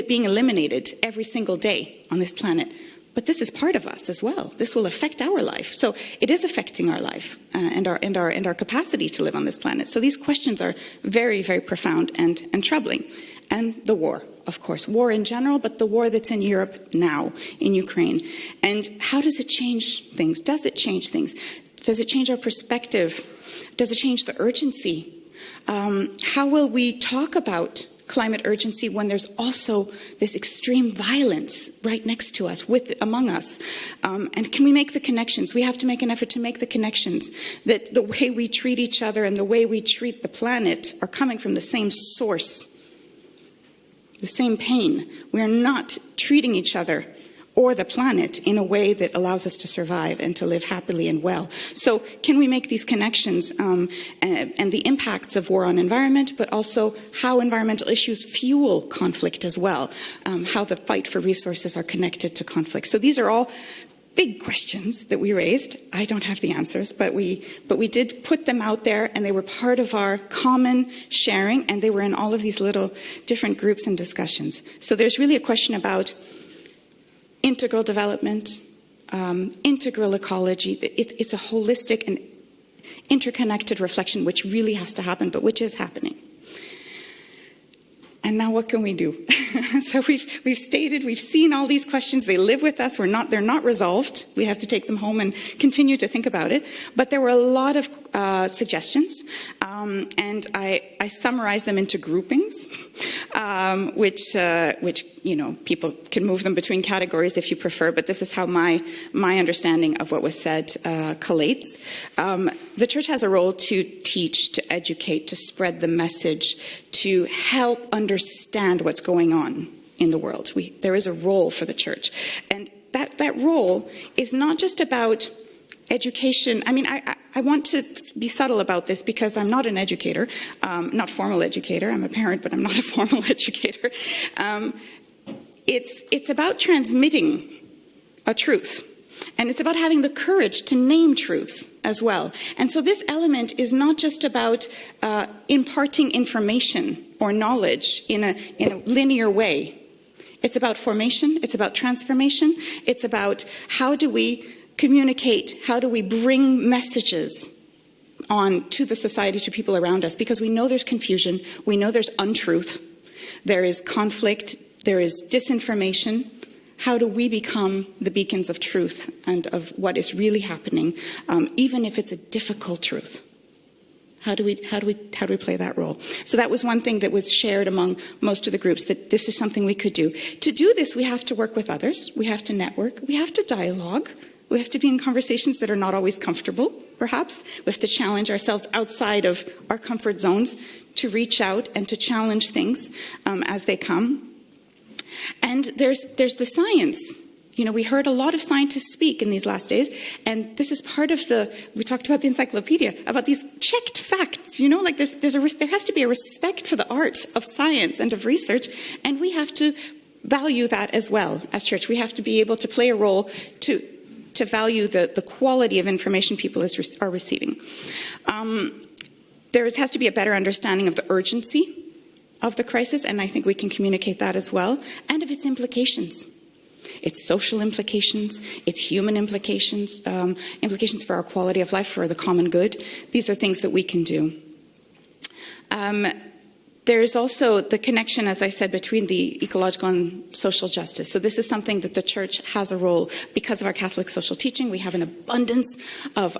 being eliminated every single day on this planet. But this is part of us as well. This will affect our life. So it is affecting our life and our capacity to live on this planet. So these questions are very, very profound and troubling. And the war, of course, war in general, but the war that's in Europe now, in Ukraine. And how does it change things? Does it change things? Does it change our perspective? Does it change the urgency? How will we talk about climate urgency when there's also this extreme violence right next to us, among us? And can we make the connections? We have to make an effort to make the connections that the way we treat each other and the way we treat the planet are coming from the same source, the same pain. We are not treating each other or the planet in a way that allows us to survive and to live happily and well. So can we make these connections and the impacts of war on environment, but also how environmental issues fuel conflict as well, how the fight for resources are connected to conflict. So these are all big questions that we raised. I don't have the answers, but we did put them out there, and they were part of our common sharing, and they were in all of these little different groups and discussions. So there's really a question about integral development, integral ecology. It's a holistic and interconnected reflection, which really has to happen, but which is happening. And now what can we do? So we've stated, we've seen all these questions. They live with us. They're not resolved. We have to take them home and continue to think about it. But there were a lot of suggestions, and I summarized them into groupings, which people can move them between categories if you prefer. But this is how my understanding of what was said collates. The church has a role to teach, to educate, to spread the message, to help understand what's going on in the world. There is a role for the church. And that role is not just about education. I mean, I want to be subtle about this because I'm not an educator, not formal educator. I'm a parent, but I'm not a formal educator. It's about transmitting a truth. And it's about having the courage to name truths as well. And so this element is not just about imparting information or knowledge in a linear way. It's about formation. It's about transformation. It's about how do we communicate? How do we bring messages on to the society, to people around us? Because we know there's confusion. We know there's untruth. There is conflict. There is disinformation. How do we become the beacons of truth and of what is really happening, even if it's a difficult truth? How do we play that role? So that was one thing that was shared among most of the groups, that this is something we could do. To do this, we have to work with others. We have to network. We have to dialogue. We have to be in conversations that are not always comfortable, perhaps. We have to challenge ourselves outside of our comfort zones to reach out and to challenge things as they come. And there's the science. You know, we heard a lot of scientists speak in these last days, and this is part of we talked about the encyclopedia, about these checked facts, you know, like there has to be a respect for the art of science and of research, and we have to value that as well as church. We have to be able to play a role to value the quality of information people are receiving. There has to be a better understanding of the urgency of the crisis, and I think we can communicate that as well, and of its implications. Its social implications, its human implications, implications for our quality of life, for the common good. These are things that we can do. There's also the connection, as I said, between the ecological and social justice. So this is something that the church has a role because of our Catholic social teaching. We have an abundance of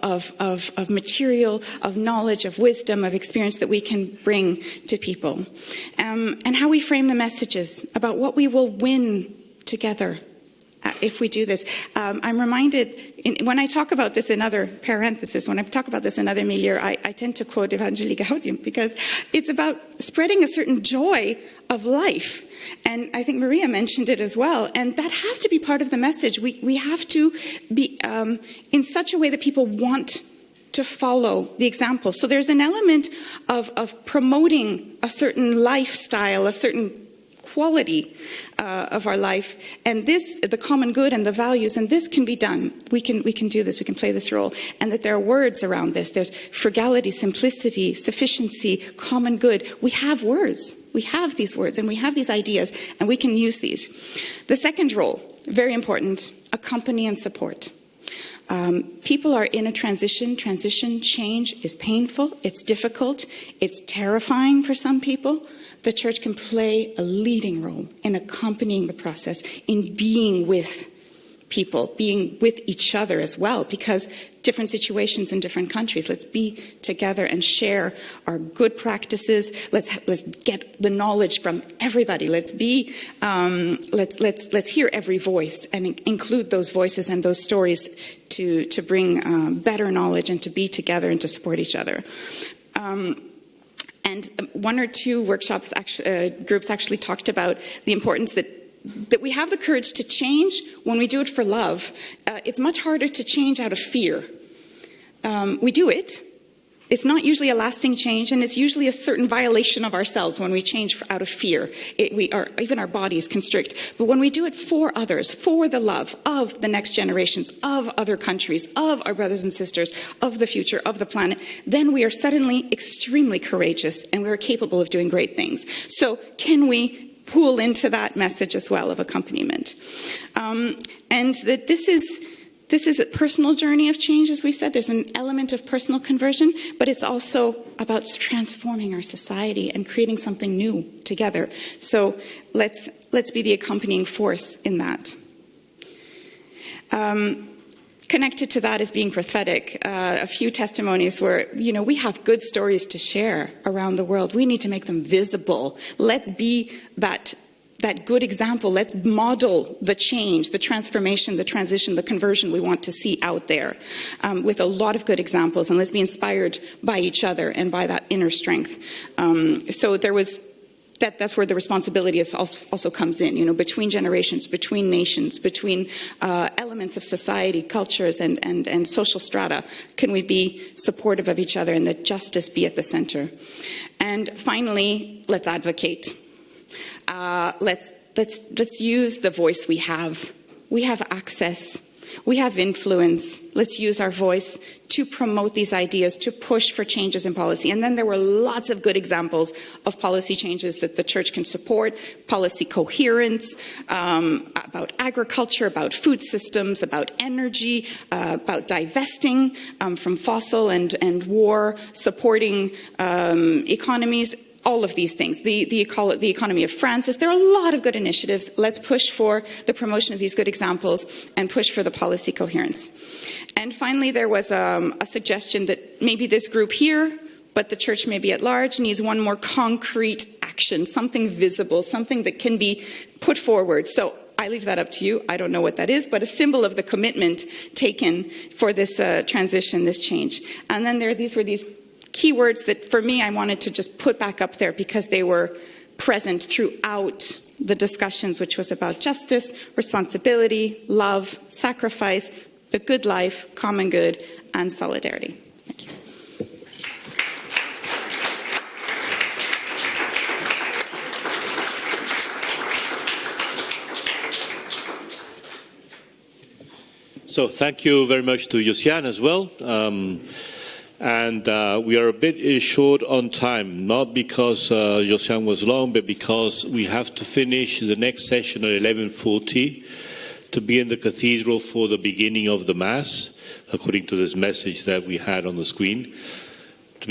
material, of knowledge, of wisdom, of experience that we can bring to people. And how we frame the messages about what we will win together if we do this. I'm reminded, when I talk about this in other parentheses, when I talk about this in other milieux, I tend to quote Evangelii Gaudium, because it's about spreading a certain joy of life. And I think Maria mentioned it as well. And that has to be part of the message. We have to be in such a way that people want to follow the example. So there's an element of promoting a certain lifestyle, a certain quality of our life, and this, the common good and the values, and this can be done. We can do this. We can play this role, and that there are words around this. There's frugality, simplicity, sufficiency, common good. We have words. We have these words, and we have these ideas, and we can use these. The second role, very important: accompany and support. People are in a transition. Transition, change is painful. It's difficult. It's terrifying for some people. The church can play a leading role in accompanying the process, in being with people, being with each other as well, because different situations in different countries. Let's be together and share our good practices. Let's get the knowledge from everybody. Let's hear every voice and include those voices and those stories to bring better knowledge and to be together and to support each other. And one or two workshops, groups actually talked about the importance that we have the courage to change when we do it for love. It's much harder to change out of fear. We do it, It's not usually a lasting change, and it's usually a certain violation of ourselves when we change out of fear. Even our bodies constrict. But when we do it for others, for the love of the next generations, of other countries, of our brothers and sisters, of the future, of the planet, then we are suddenly extremely courageous, and we are capable of doing great things. So can we pool into that message as well of accompaniment? And that this is a personal journey of change, as we said. There's an element of personal conversion, but it's also about transforming our society and creating something new together. So let's be the accompanying force in that. Connected to that is being prophetic. A few testimonies where, we have good stories to share around the world. We need to make them visible. Let's be that good example. Let's model the change, the transformation, the transition, the conversion we want to see out there with a lot of good examples. And let's be inspired by each other and by that inner strength. So there was that's where the responsibility also comes in, between generations, between nations, between elements of society, cultures, and social strata. Can we be supportive of each other and let justice be at the center? And finally, let's advocate. Let's use the voice we have. We have access. We have influence. Let's use our voice to promote these ideas, to push for changes in policy. And then there were lots of good examples of policy changes that the church can support, policy coherence, about agriculture, about food systems, about energy, about divesting from fossil and war, supporting economies. All of these things, the economy of France. There are a lot of good initiatives. Let's push for the promotion of these good examples and push for the policy coherence. And finally, there was a suggestion that maybe this group here, but the church maybe at large, needs one more concrete action, something visible, something that can be put forward. So I leave that up to you. I don't know what that is, but a symbol of the commitment taken for this transition, this change. And then these were these keywords that, for me, I wanted to just put back up there because they were present throughout the discussions, which was about justice, responsibility, love, sacrifice, the good life, common good, and solidarity. Thank you. So thank you very much to Josiane as well. And we are a bit short on time, not because Josiane was long, but because we have to finish the next session at 11:40 to be in the cathedral for the beginning of the Mass, according to this message that we had on the screen. To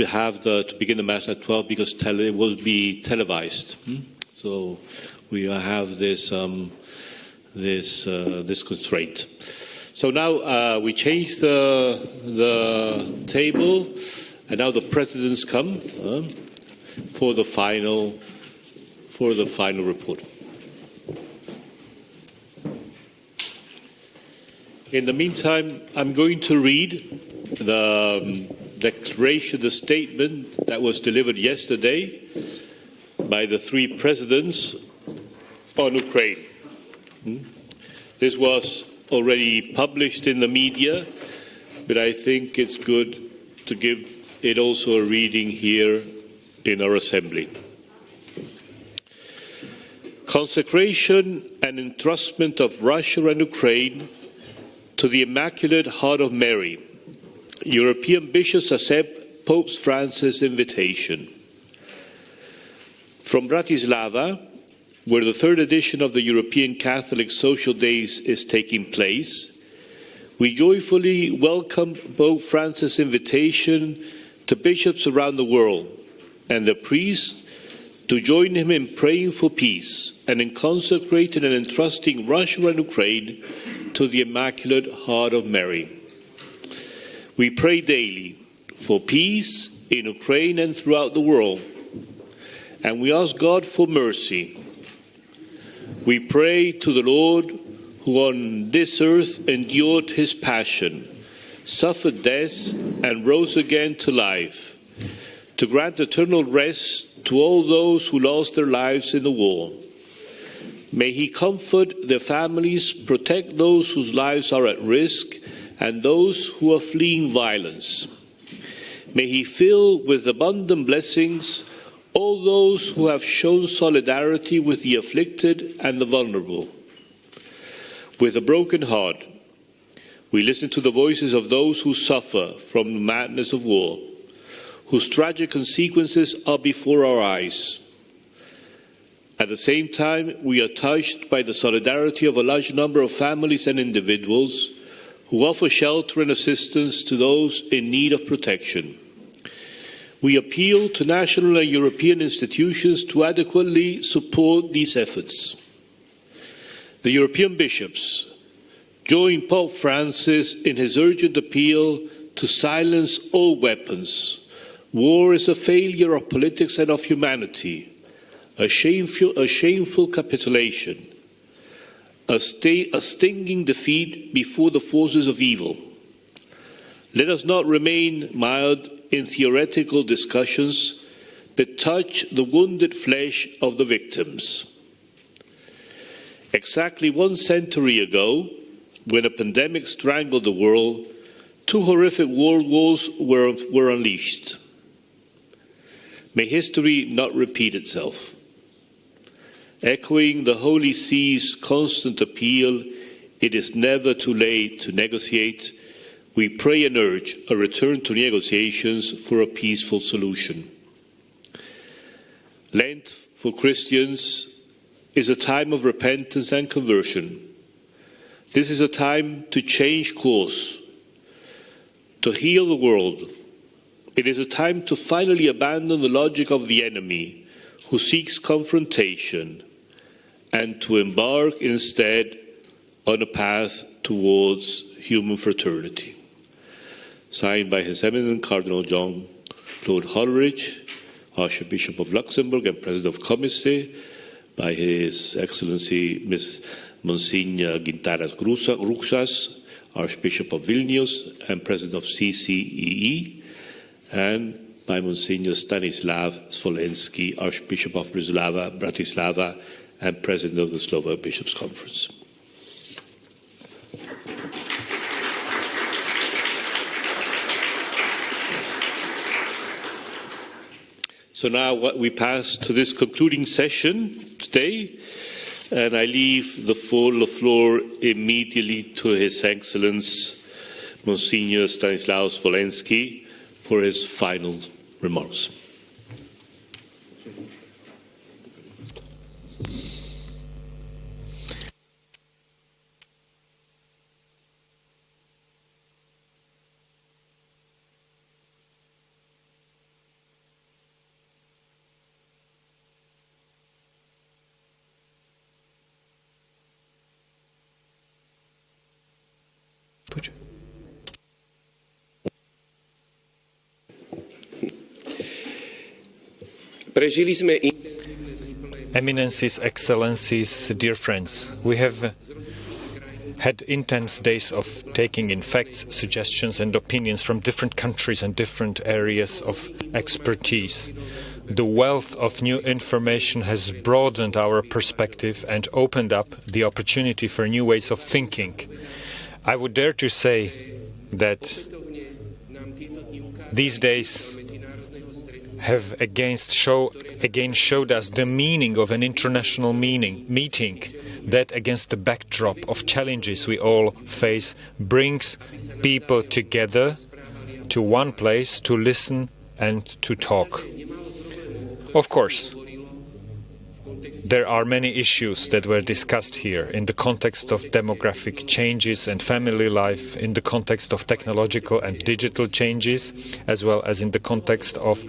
begin the Mass at 12 because it will be televised. So we have this constraint. So now we change the table, and now the presidents come for the final report. In the meantime, I'm going to read the declaration, the statement that was delivered yesterday by the three presidents on Ukraine. This was already published in the media, but I think it's good to give it also a reading here in our assembly. Consecration and entrustment of Russia and Ukraine to the Immaculate Heart of Mary. European bishops accept Pope Francis' invitation. From Bratislava, where the third edition of the European Catholic Social Days is taking place, we joyfully welcome Pope Francis' invitation to bishops around the world and the priests to join him in praying for peace and in consecrating and entrusting Russia and Ukraine to the Immaculate Heart of Mary. We pray daily for peace in Ukraine and throughout the world, and we ask God for mercy. We pray to the Lord, who on this earth endured his passion, suffered death, and rose again to life, to grant eternal rest to all those who lost their lives in the war. May he comfort their families, protect those whose lives are at risk, and those who are fleeing violence. May He fill with abundant blessings all those who have shown solidarity with the afflicted and the vulnerable. With a broken heart, we listen to the voices of those who suffer from the madness of war, whose tragic consequences are before our eyes. At the same time, we are touched by the solidarity of a large number of families and individuals who offer shelter and assistance to those in need of protection. We appeal to national and European institutions to adequately support these efforts. The European bishops join Pope Francis in his urgent appeal to silence all weapons. War is a failure of politics and of humanity, a shameful capitulation, a stinging defeat before the forces of evil. Let us not remain mild in theoretical discussions, but touch the wounded flesh of the victims. Exactly 1 century ago, when a pandemic strangled the world, 2 horrific world wars were unleashed. May history not repeat itself. Echoing the Holy See's constant appeal, it is never too late to negotiate, we pray and urge a return to negotiations for a peaceful solution. Lent for Christians is a time of repentance and conversion. This is a time to change course, to heal the world. It is a time to finally abandon the logic of the enemy who seeks confrontation and to embark instead on a path towards human fraternity. Signed by His Eminence Cardinal John Claude Hollerich, Archbishop of Luxembourg and President of Commentaries, by His Excellency Monsignor Gintaras Ruxas, Archbishop of Vilnius and President of CCEE, and by Monsignor Stanislav Svolensky, Archbishop of Bratislava and President of the Slovak Bishops' Conference. So now we pass to this concluding session today, and I leave the floor immediately to His Excellence Monsignor Stanislav Svolensky for his final remarks. Eminences, Excellencies, dear friends, we have had intense days of taking in facts, suggestions and opinions from different countries and different areas of expertise. The wealth of new information has broadened our perspective and opened up the opportunity for new ways of thinking. I would dare to say that these days have again showed us the meaning of an international meeting that, against the backdrop of challenges we all face, brings people together to one place to listen and to talk. Of course, there are many issues that were discussed here in the context of demographic changes and family life, in the context of technological and digital changes, as well as in the context of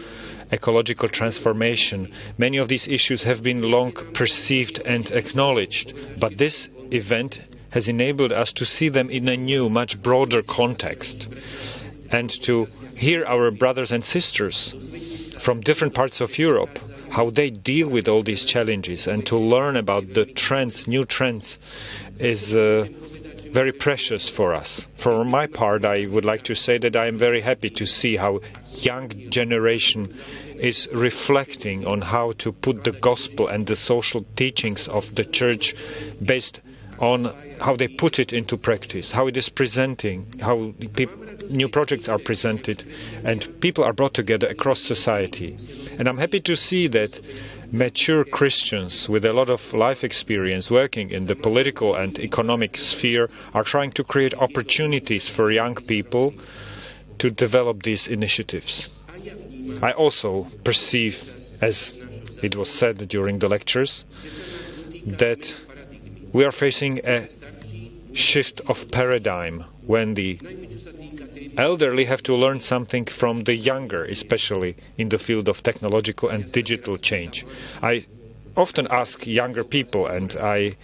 ecological transformation. Many of these issues have been long perceived and acknowledged, but this event has enabled us to see them in a new, much broader context, and to hear our brothers and sisters from different parts of Europe, how they deal with all these challenges, and to learn about the trends, new trends, is very precious for us. For my part, I would like to say that I am very happy to see how young generation is reflecting on how to put the gospel and the social teachings of the Church based on how they put it into practice, how it is presenting, how new projects are presented, and people are brought together across society. And I'm happy to see that mature Christians with a lot of life experience working in the political and economic sphere are trying to create opportunities for young people to develop these initiatives. I also perceive, as it was said during the lectures, that we are facing a shift of paradigm when the elderly have to learn something from the younger, especially in the field of technological and digital change. I often ask younger people and I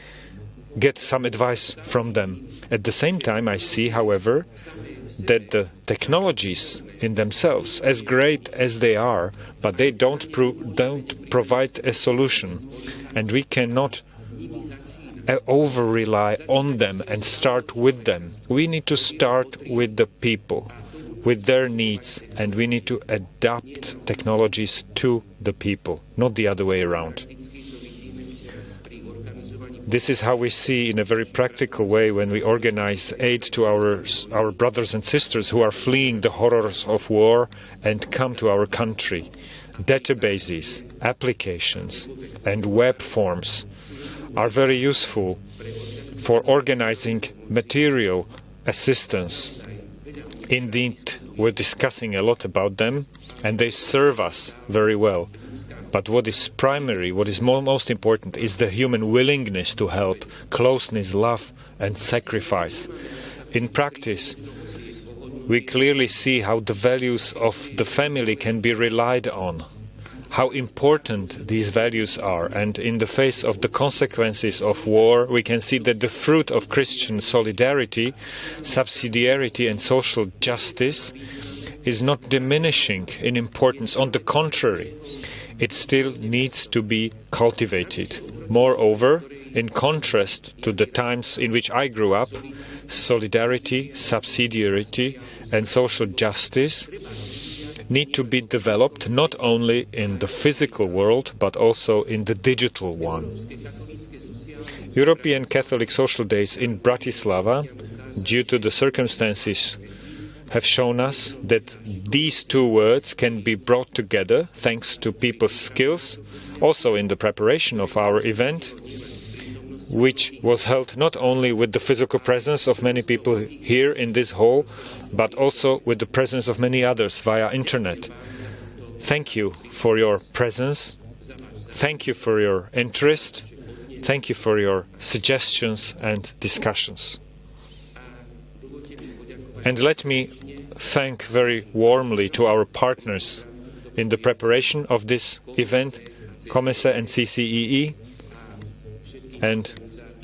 get some advice from them. At the same time, I see, however, that the technologies in themselves, as great as they are, but they don't provide a solution, and we cannot over-rely on them and start with them. We need to start with the people, with their needs, and we need to adapt technologies to the people, not the other way around. This is how we see in a very practical way when we organize aid to our brothers and sisters who are fleeing the horrors of war and come to our country. Databases, applications, and web forms are very useful for organizing material assistance. Indeed, we're discussing a lot about them, and they serve us very well. But what is primary, what is most important, is the human willingness to help, closeness, love, and sacrifice. In practice, we clearly see how the values of the family can be relied on, how important these values are, and in the face of the consequences of war, we can see that the fruit of Christian solidarity, subsidiarity, and social justice is not diminishing in importance. On the contrary, it still needs to be cultivated. Moreover, in contrast to the times in which I grew up, solidarity, subsidiarity, and social justice need to be developed not only in the physical world, but also in the digital one. European Catholic Social Days in Bratislava, due to the circumstances, have shown us that these two words can be brought together thanks to people's skills, also in the preparation of our event, which was held not only with the physical presence of many people here in this hall, but also with the presence of many others via internet. Thank you for your presence. Thank you for your interest. Thank you for your suggestions and discussions. And let me thank very warmly to our partners in the preparation of this event, COMESA and CCEE, and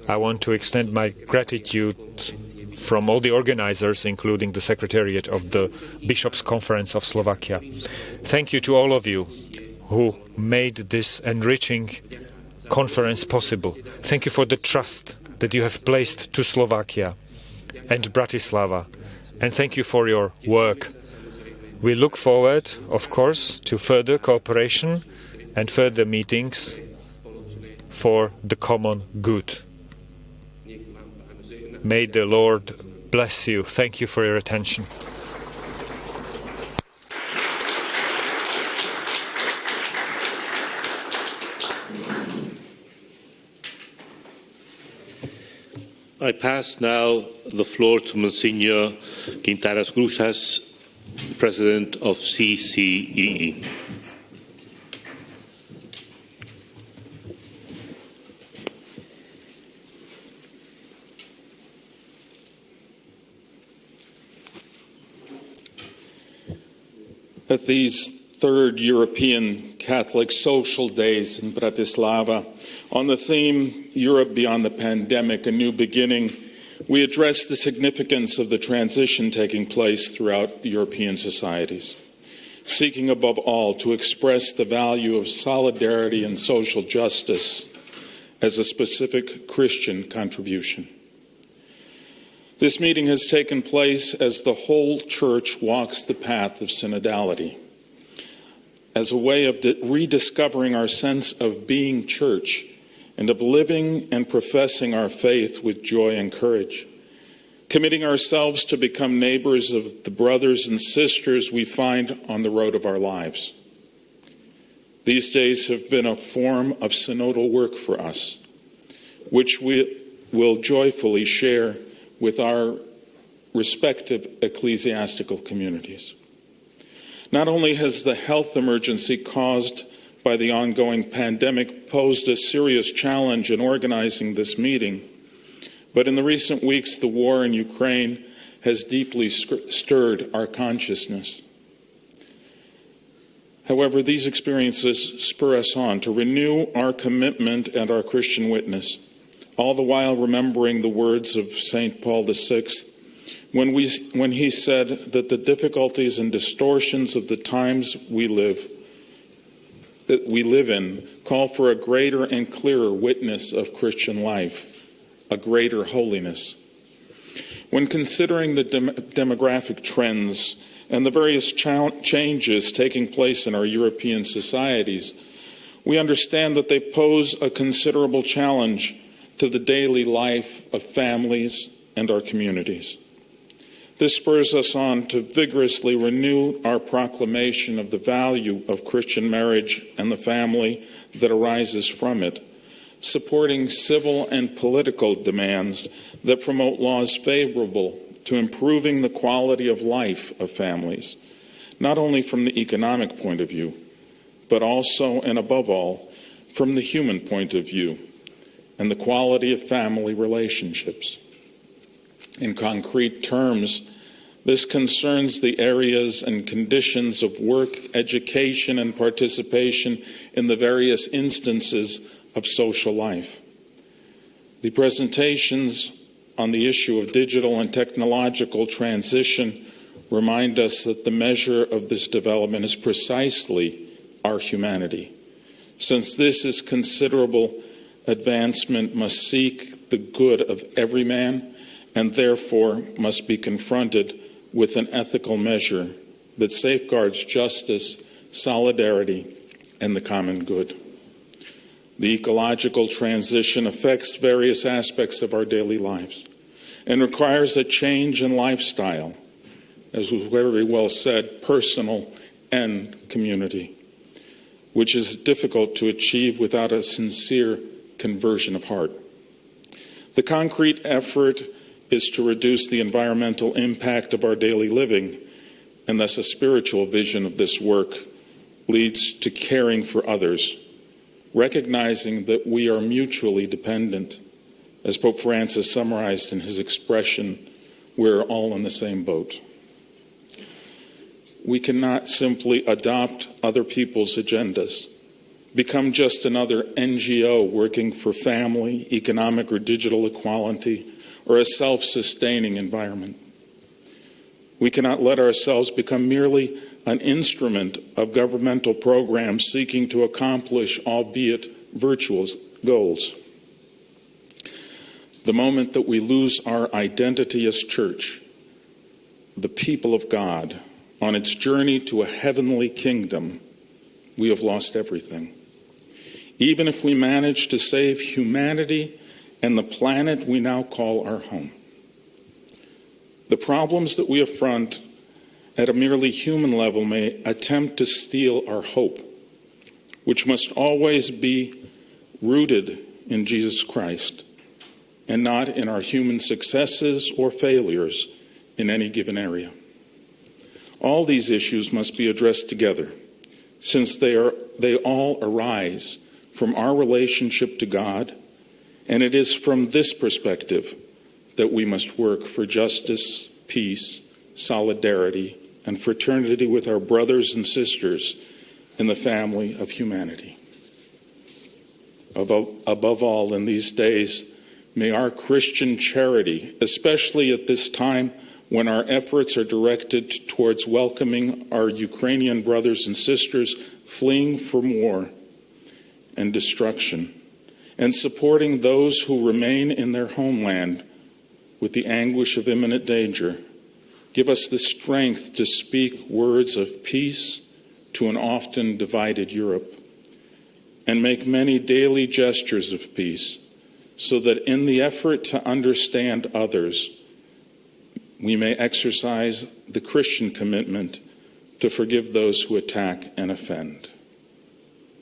I want to extend my gratitude from all the organizers, including the Secretariat of the Bishops' Conference of Slovakia. Thank you to all of you who made this enriching conference possible. Thank you for the trust that you have placed to Slovakia and Bratislava. And thank you for your work. We look forward, of course, to further cooperation and further meetings for the common good. May the Lord bless you. Thank you for your attention. I pass now the floor to Monsignor Quintaras Grusas, President of CCEE. At these third European Catholic Social Days in Bratislava, on the theme Europe Beyond the Pandemic, A New Beginning, we address the significance of the transition taking place throughout the European societies, seeking above all to express the value of solidarity and social justice as a specific Christian contribution. This meeting has taken place as the whole Church walks the path of synodality, as a way of rediscovering our sense of being church and of living and professing our faith with joy and courage, committing ourselves to become neighbors of the brothers and sisters we find on the road of our lives. These days have been a form of synodal work for us, which we will joyfully share with our respective ecclesiastical communities. Not only has the health emergency caused by the ongoing pandemic posed a serious challenge in organizing this meeting, but in the recent weeks, the war in Ukraine has deeply stirred our consciousness. However, these experiences spur us on to renew our commitment and our Christian witness, all the while remembering the words of St. Paul VI when he said that the difficulties and distortions of the times we live in call for a greater and clearer witness of Christian life, a greater holiness. When considering the demographic trends and the various changes taking place in our European societies, we understand that they pose a considerable challenge to the daily life of families and our communities. This spurs us on to vigorously renew our proclamation of the value of Christian marriage and the family that arises from it, supporting civil and political demands that promote laws favorable to improving the quality of life of families, not only from the economic point of view, but also and above all from the human point of view and the quality of family relationships. In concrete terms, this concerns the areas and conditions of work, education, and participation in the various instances of social life. The presentations on the issue of digital and technological transition remind us that the measure of this development is precisely our humanity. Since this is considerable, advancement must seek the good of every man and therefore must be confronted with an ethical measure that safeguards justice, solidarity, and the common good. The ecological transition affects various aspects of our daily lives and requires a change in lifestyle, as was very well said, personal and community, which is difficult to achieve without a sincere conversion of heart. The concrete effort is to reduce the environmental impact of our daily living, and thus a spiritual vision of this work leads to caring for others, recognizing that we are mutually dependent. As Pope Francis summarized in his expression, we're all in the same boat. We cannot simply adopt other people's agendas, become just another NGO working for family, economic, or digital equality, or a self-sustaining environment. We cannot let ourselves become merely an instrument of governmental programs seeking to accomplish, albeit virtual, goals. The moment that we lose our identity as church, the people of God, on its journey to a heavenly kingdom, we have lost everything. Even if we manage to save humanity and the planet we now call our home. The problems that we affront at a merely human level may attempt to steal our hope, which must always be rooted in Jesus Christ and not in our human successes or failures in any given area. All these issues must be addressed together, since they all arise from our relationship to God, and it is from this perspective that we must work for justice, peace, solidarity, and fraternity with our brothers and sisters in the family of humanity. Above all, in these days, may our Christian charity, especially at this time when our efforts are directed towards welcoming our Ukrainian brothers and sisters fleeing from war and destruction, and supporting those who remain in their homeland with the anguish of imminent danger, give us the strength to speak words of peace to an often divided Europe, and make many daily gestures of peace, so that in the effort to understand others, we may exercise the Christian commitment to forgive those who attack and offend.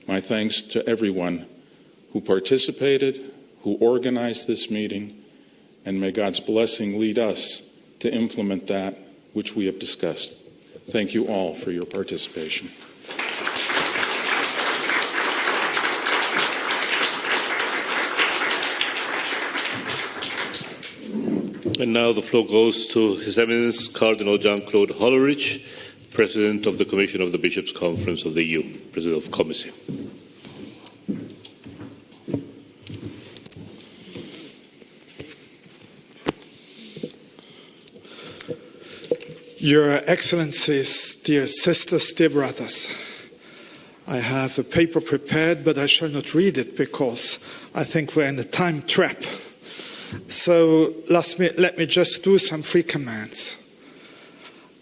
My thanks to everyone who participated, who organized this meeting, and may God's blessing lead us to implement that which we have discussed. Thank you all for your participation. And now the floor goes to His Eminence Cardinal Jean-Claude Hollerich, President of the Commission of the Bishops' Conference of the EU, President of Commentaries. Your Excellencies, dear sisters, dear brothers, I have a paper prepared, but I shall not read it because I think we're in a time trap. So let me just do some free commands.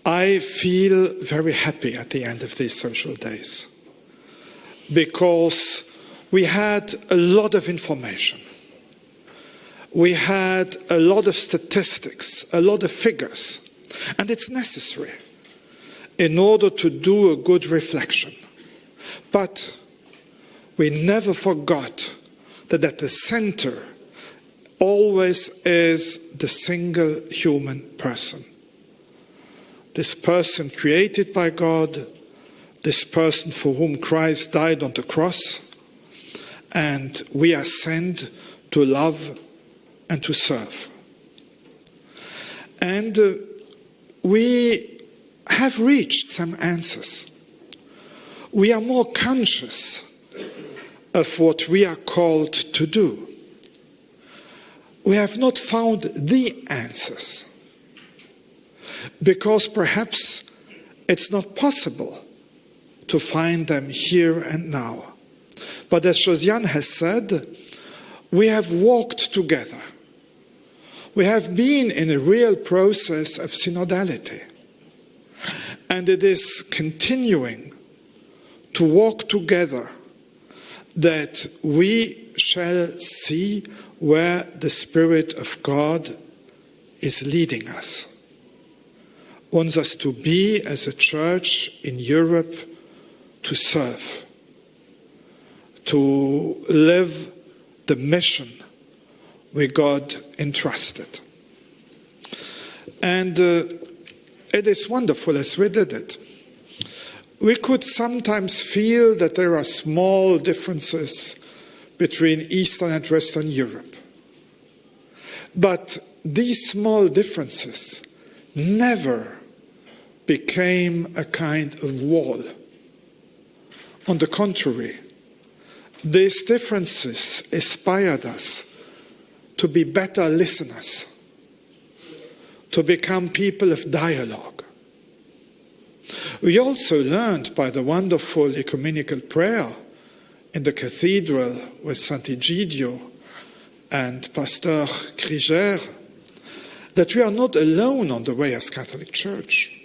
I feel very happy at the end of these social days because we had a lot of information. We had a lot of statistics, a lot of figures. And it's necessary in order to do a good reflection. But we never forgot that at the center always is the single human person. This person created by God, this person for whom Christ died on the cross, and we are sent to love and to serve. And we have reached some answers. We are more conscious of what we are called to do. We have not found the answers because perhaps it's not possible to find them here and now. But as Josiane has said, we have walked together. We have been in a real process of synodality, and it is continuing to walk together that we shall see where the Spirit of God is leading us. Wants us to be, as a church in Europe, to serve, to live the mission we God entrusted. And it is wonderful as we did it. We could sometimes feel that there are small differences between Eastern and Western Europe. But these small differences never became a kind of wall. On the contrary, these differences inspired us to be better listeners, to become people of dialogue. We also learned by the wonderful ecumenical prayer in the cathedral with Saint Egidio and Pastor Kriger that we are not alone on the way as Catholic Church,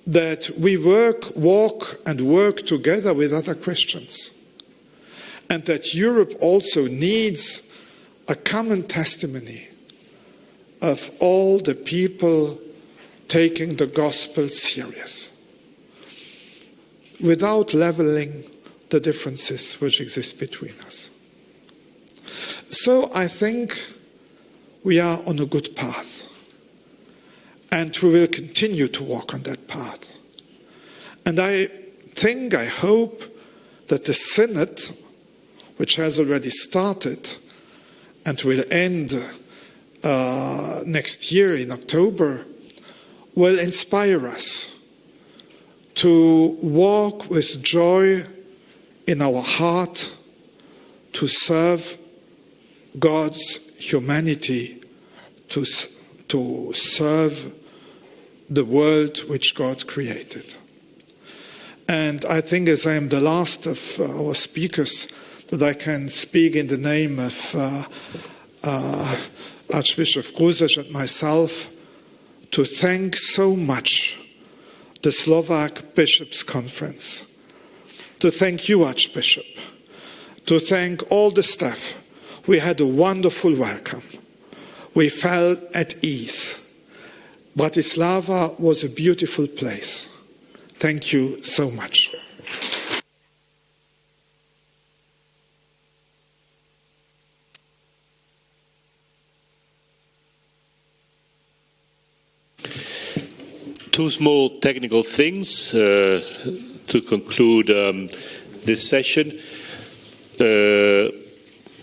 that we walk and work together with other Christians, and that Europe also needs a common testimony of all the people taking the gospel serious, without leveling the differences which exist between us. So I think we are on a good path, and we will continue to walk on that path. And I hope that the Synod, which has already started and will end next year in October, will inspire us to walk with joy in our heart to serve God's humanity, to serve the world which God created. And I think, as I am the last of our speakers, that I can speak in the name of Archbishop Gruzic and myself to thank so much the Slovak Bishops' Conference, to thank you, Archbishop, to thank all the staff. We had a wonderful welcome. We felt at ease. Bratislava was a beautiful place. Thank you so much. Two small technical things to conclude this session.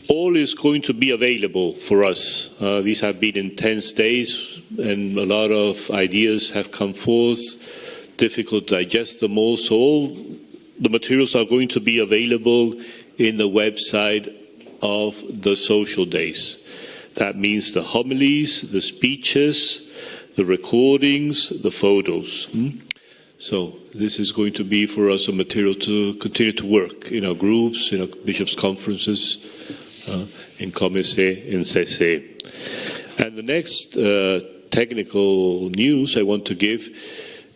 All is going to be available for us. These have been intense days and a lot of ideas have come forth, difficult to digest them all. So all the materials are going to be available in the website of the social days. That means the homilies, the speeches, the recordings, the photos. So this is going to be for us a material to continue to work in our groups, in our bishops' conferences, in Commentaries, in CC. And the next technical news I want to give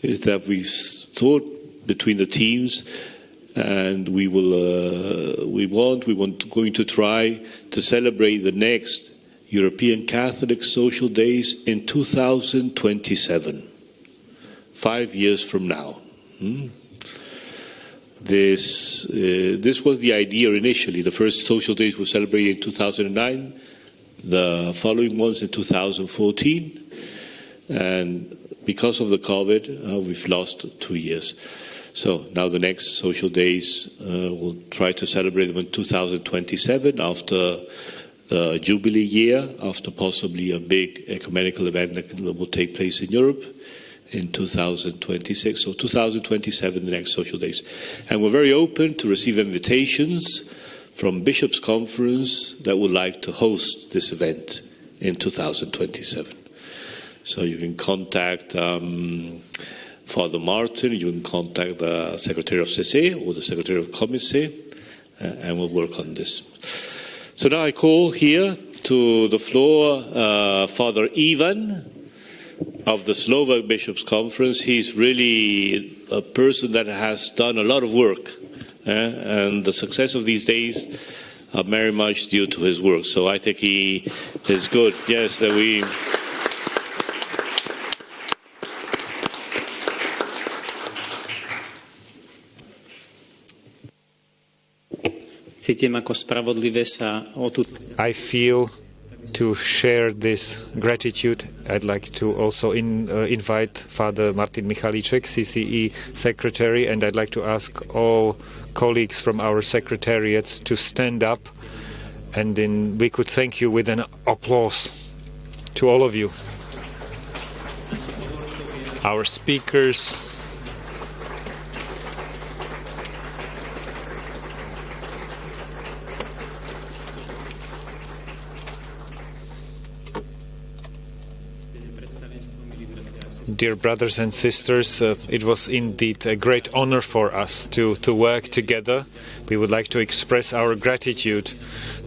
is that we've thought between the teams, and we want going to try to celebrate the next European Catholic Social Days in 2027, 5 years from now. This was the idea initially. The first social days were celebrated in 2009, the following ones in 2014, and because of the COVID, we've lost 2 years. So now the next social days, we'll try to celebrate them in 2027 after the Jubilee year, after possibly a big ecumenical event that will take place in Europe in 2026. So 2027, the next social days. And we're very open to receive invitations from Bishops' Conference that would like to host this event in 2027. So you can contact Father Martin, you can contact the Secretary of CC or the Secretary of Commentaries, and we'll work on this. So now I call here to the floor Father Ivan of the Slovak Bishops' Conference. He's really a person that has done a lot of work, and the success of these days are very much due to his work. So I think he is good, yes, that we... I feel to share this gratitude. I'd like to also invite Father Martin Michalicek, CCE Secretary, and I'd like to ask all colleagues from our secretariats to stand up, and then we could thank you with an applause to all of you. Our speakers, dear brothers and sisters, it was indeed a great honor for us to work together. We would like to express our gratitude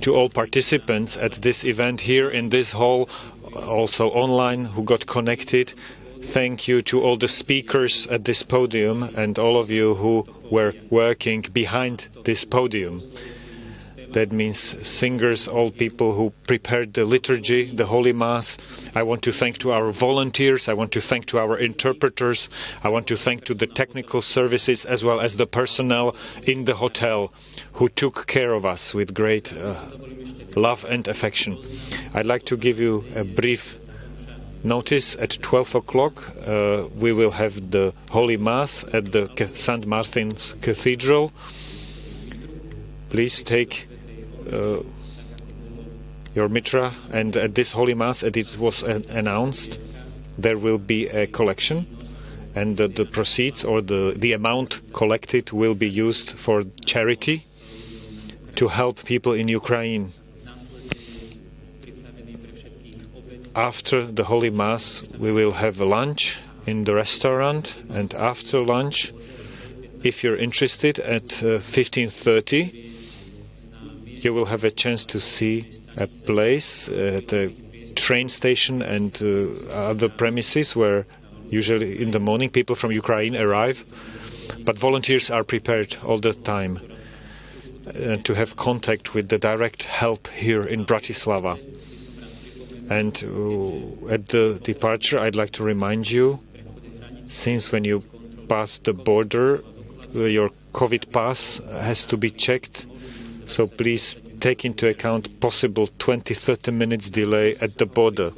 to all participants at this event here in this hall, also online, who got connected. Thank you to all the speakers at this podium and all of you who were working behind this podium. That means singers, all people who prepared the liturgy, the Holy Mass. I want to thank to our volunteers, I want to thank to our interpreters, I want to thank to the technical services as well as the personnel in the hotel who took care of us with great love and affection. I'd like to give you a brief notice. At 12 o'clock we will have the Holy Mass at the St. Martin's Cathedral. Please take your mitra, and at this Holy Mass, as it was announced, there will be a collection, and the proceeds or the amount collected will be used for charity to help people in Ukraine. After the Holy Mass, we will have a lunch in the restaurant, and after lunch, if you're interested, at 15:30, you will have a chance to see a place at the train station and other premises where usually in the morning people from Ukraine arrive, but volunteers are prepared all the time. to have contact with the direct help here in Bratislava. And at the departure, I'd like to remind you, since when you pass the border, your COVID pass has to be checked. So please take into account possible 20-30 minutes delay at the border.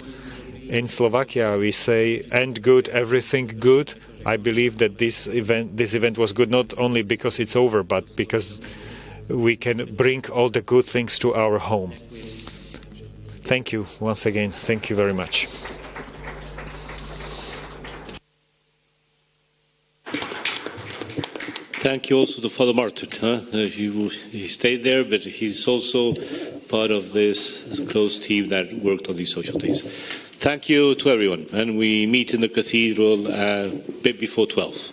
In Slovakia, we say, "End good, everything good." I believe that this event was good not only because it's over, but because we can bring all the good things to our home. Thank you once again. Thank you very much. Thank you also to Father Martin. He stayed there, but he's also part of this close team that worked on these social days. Thank you to everyone, and we meet in the cathedral a bit before 12.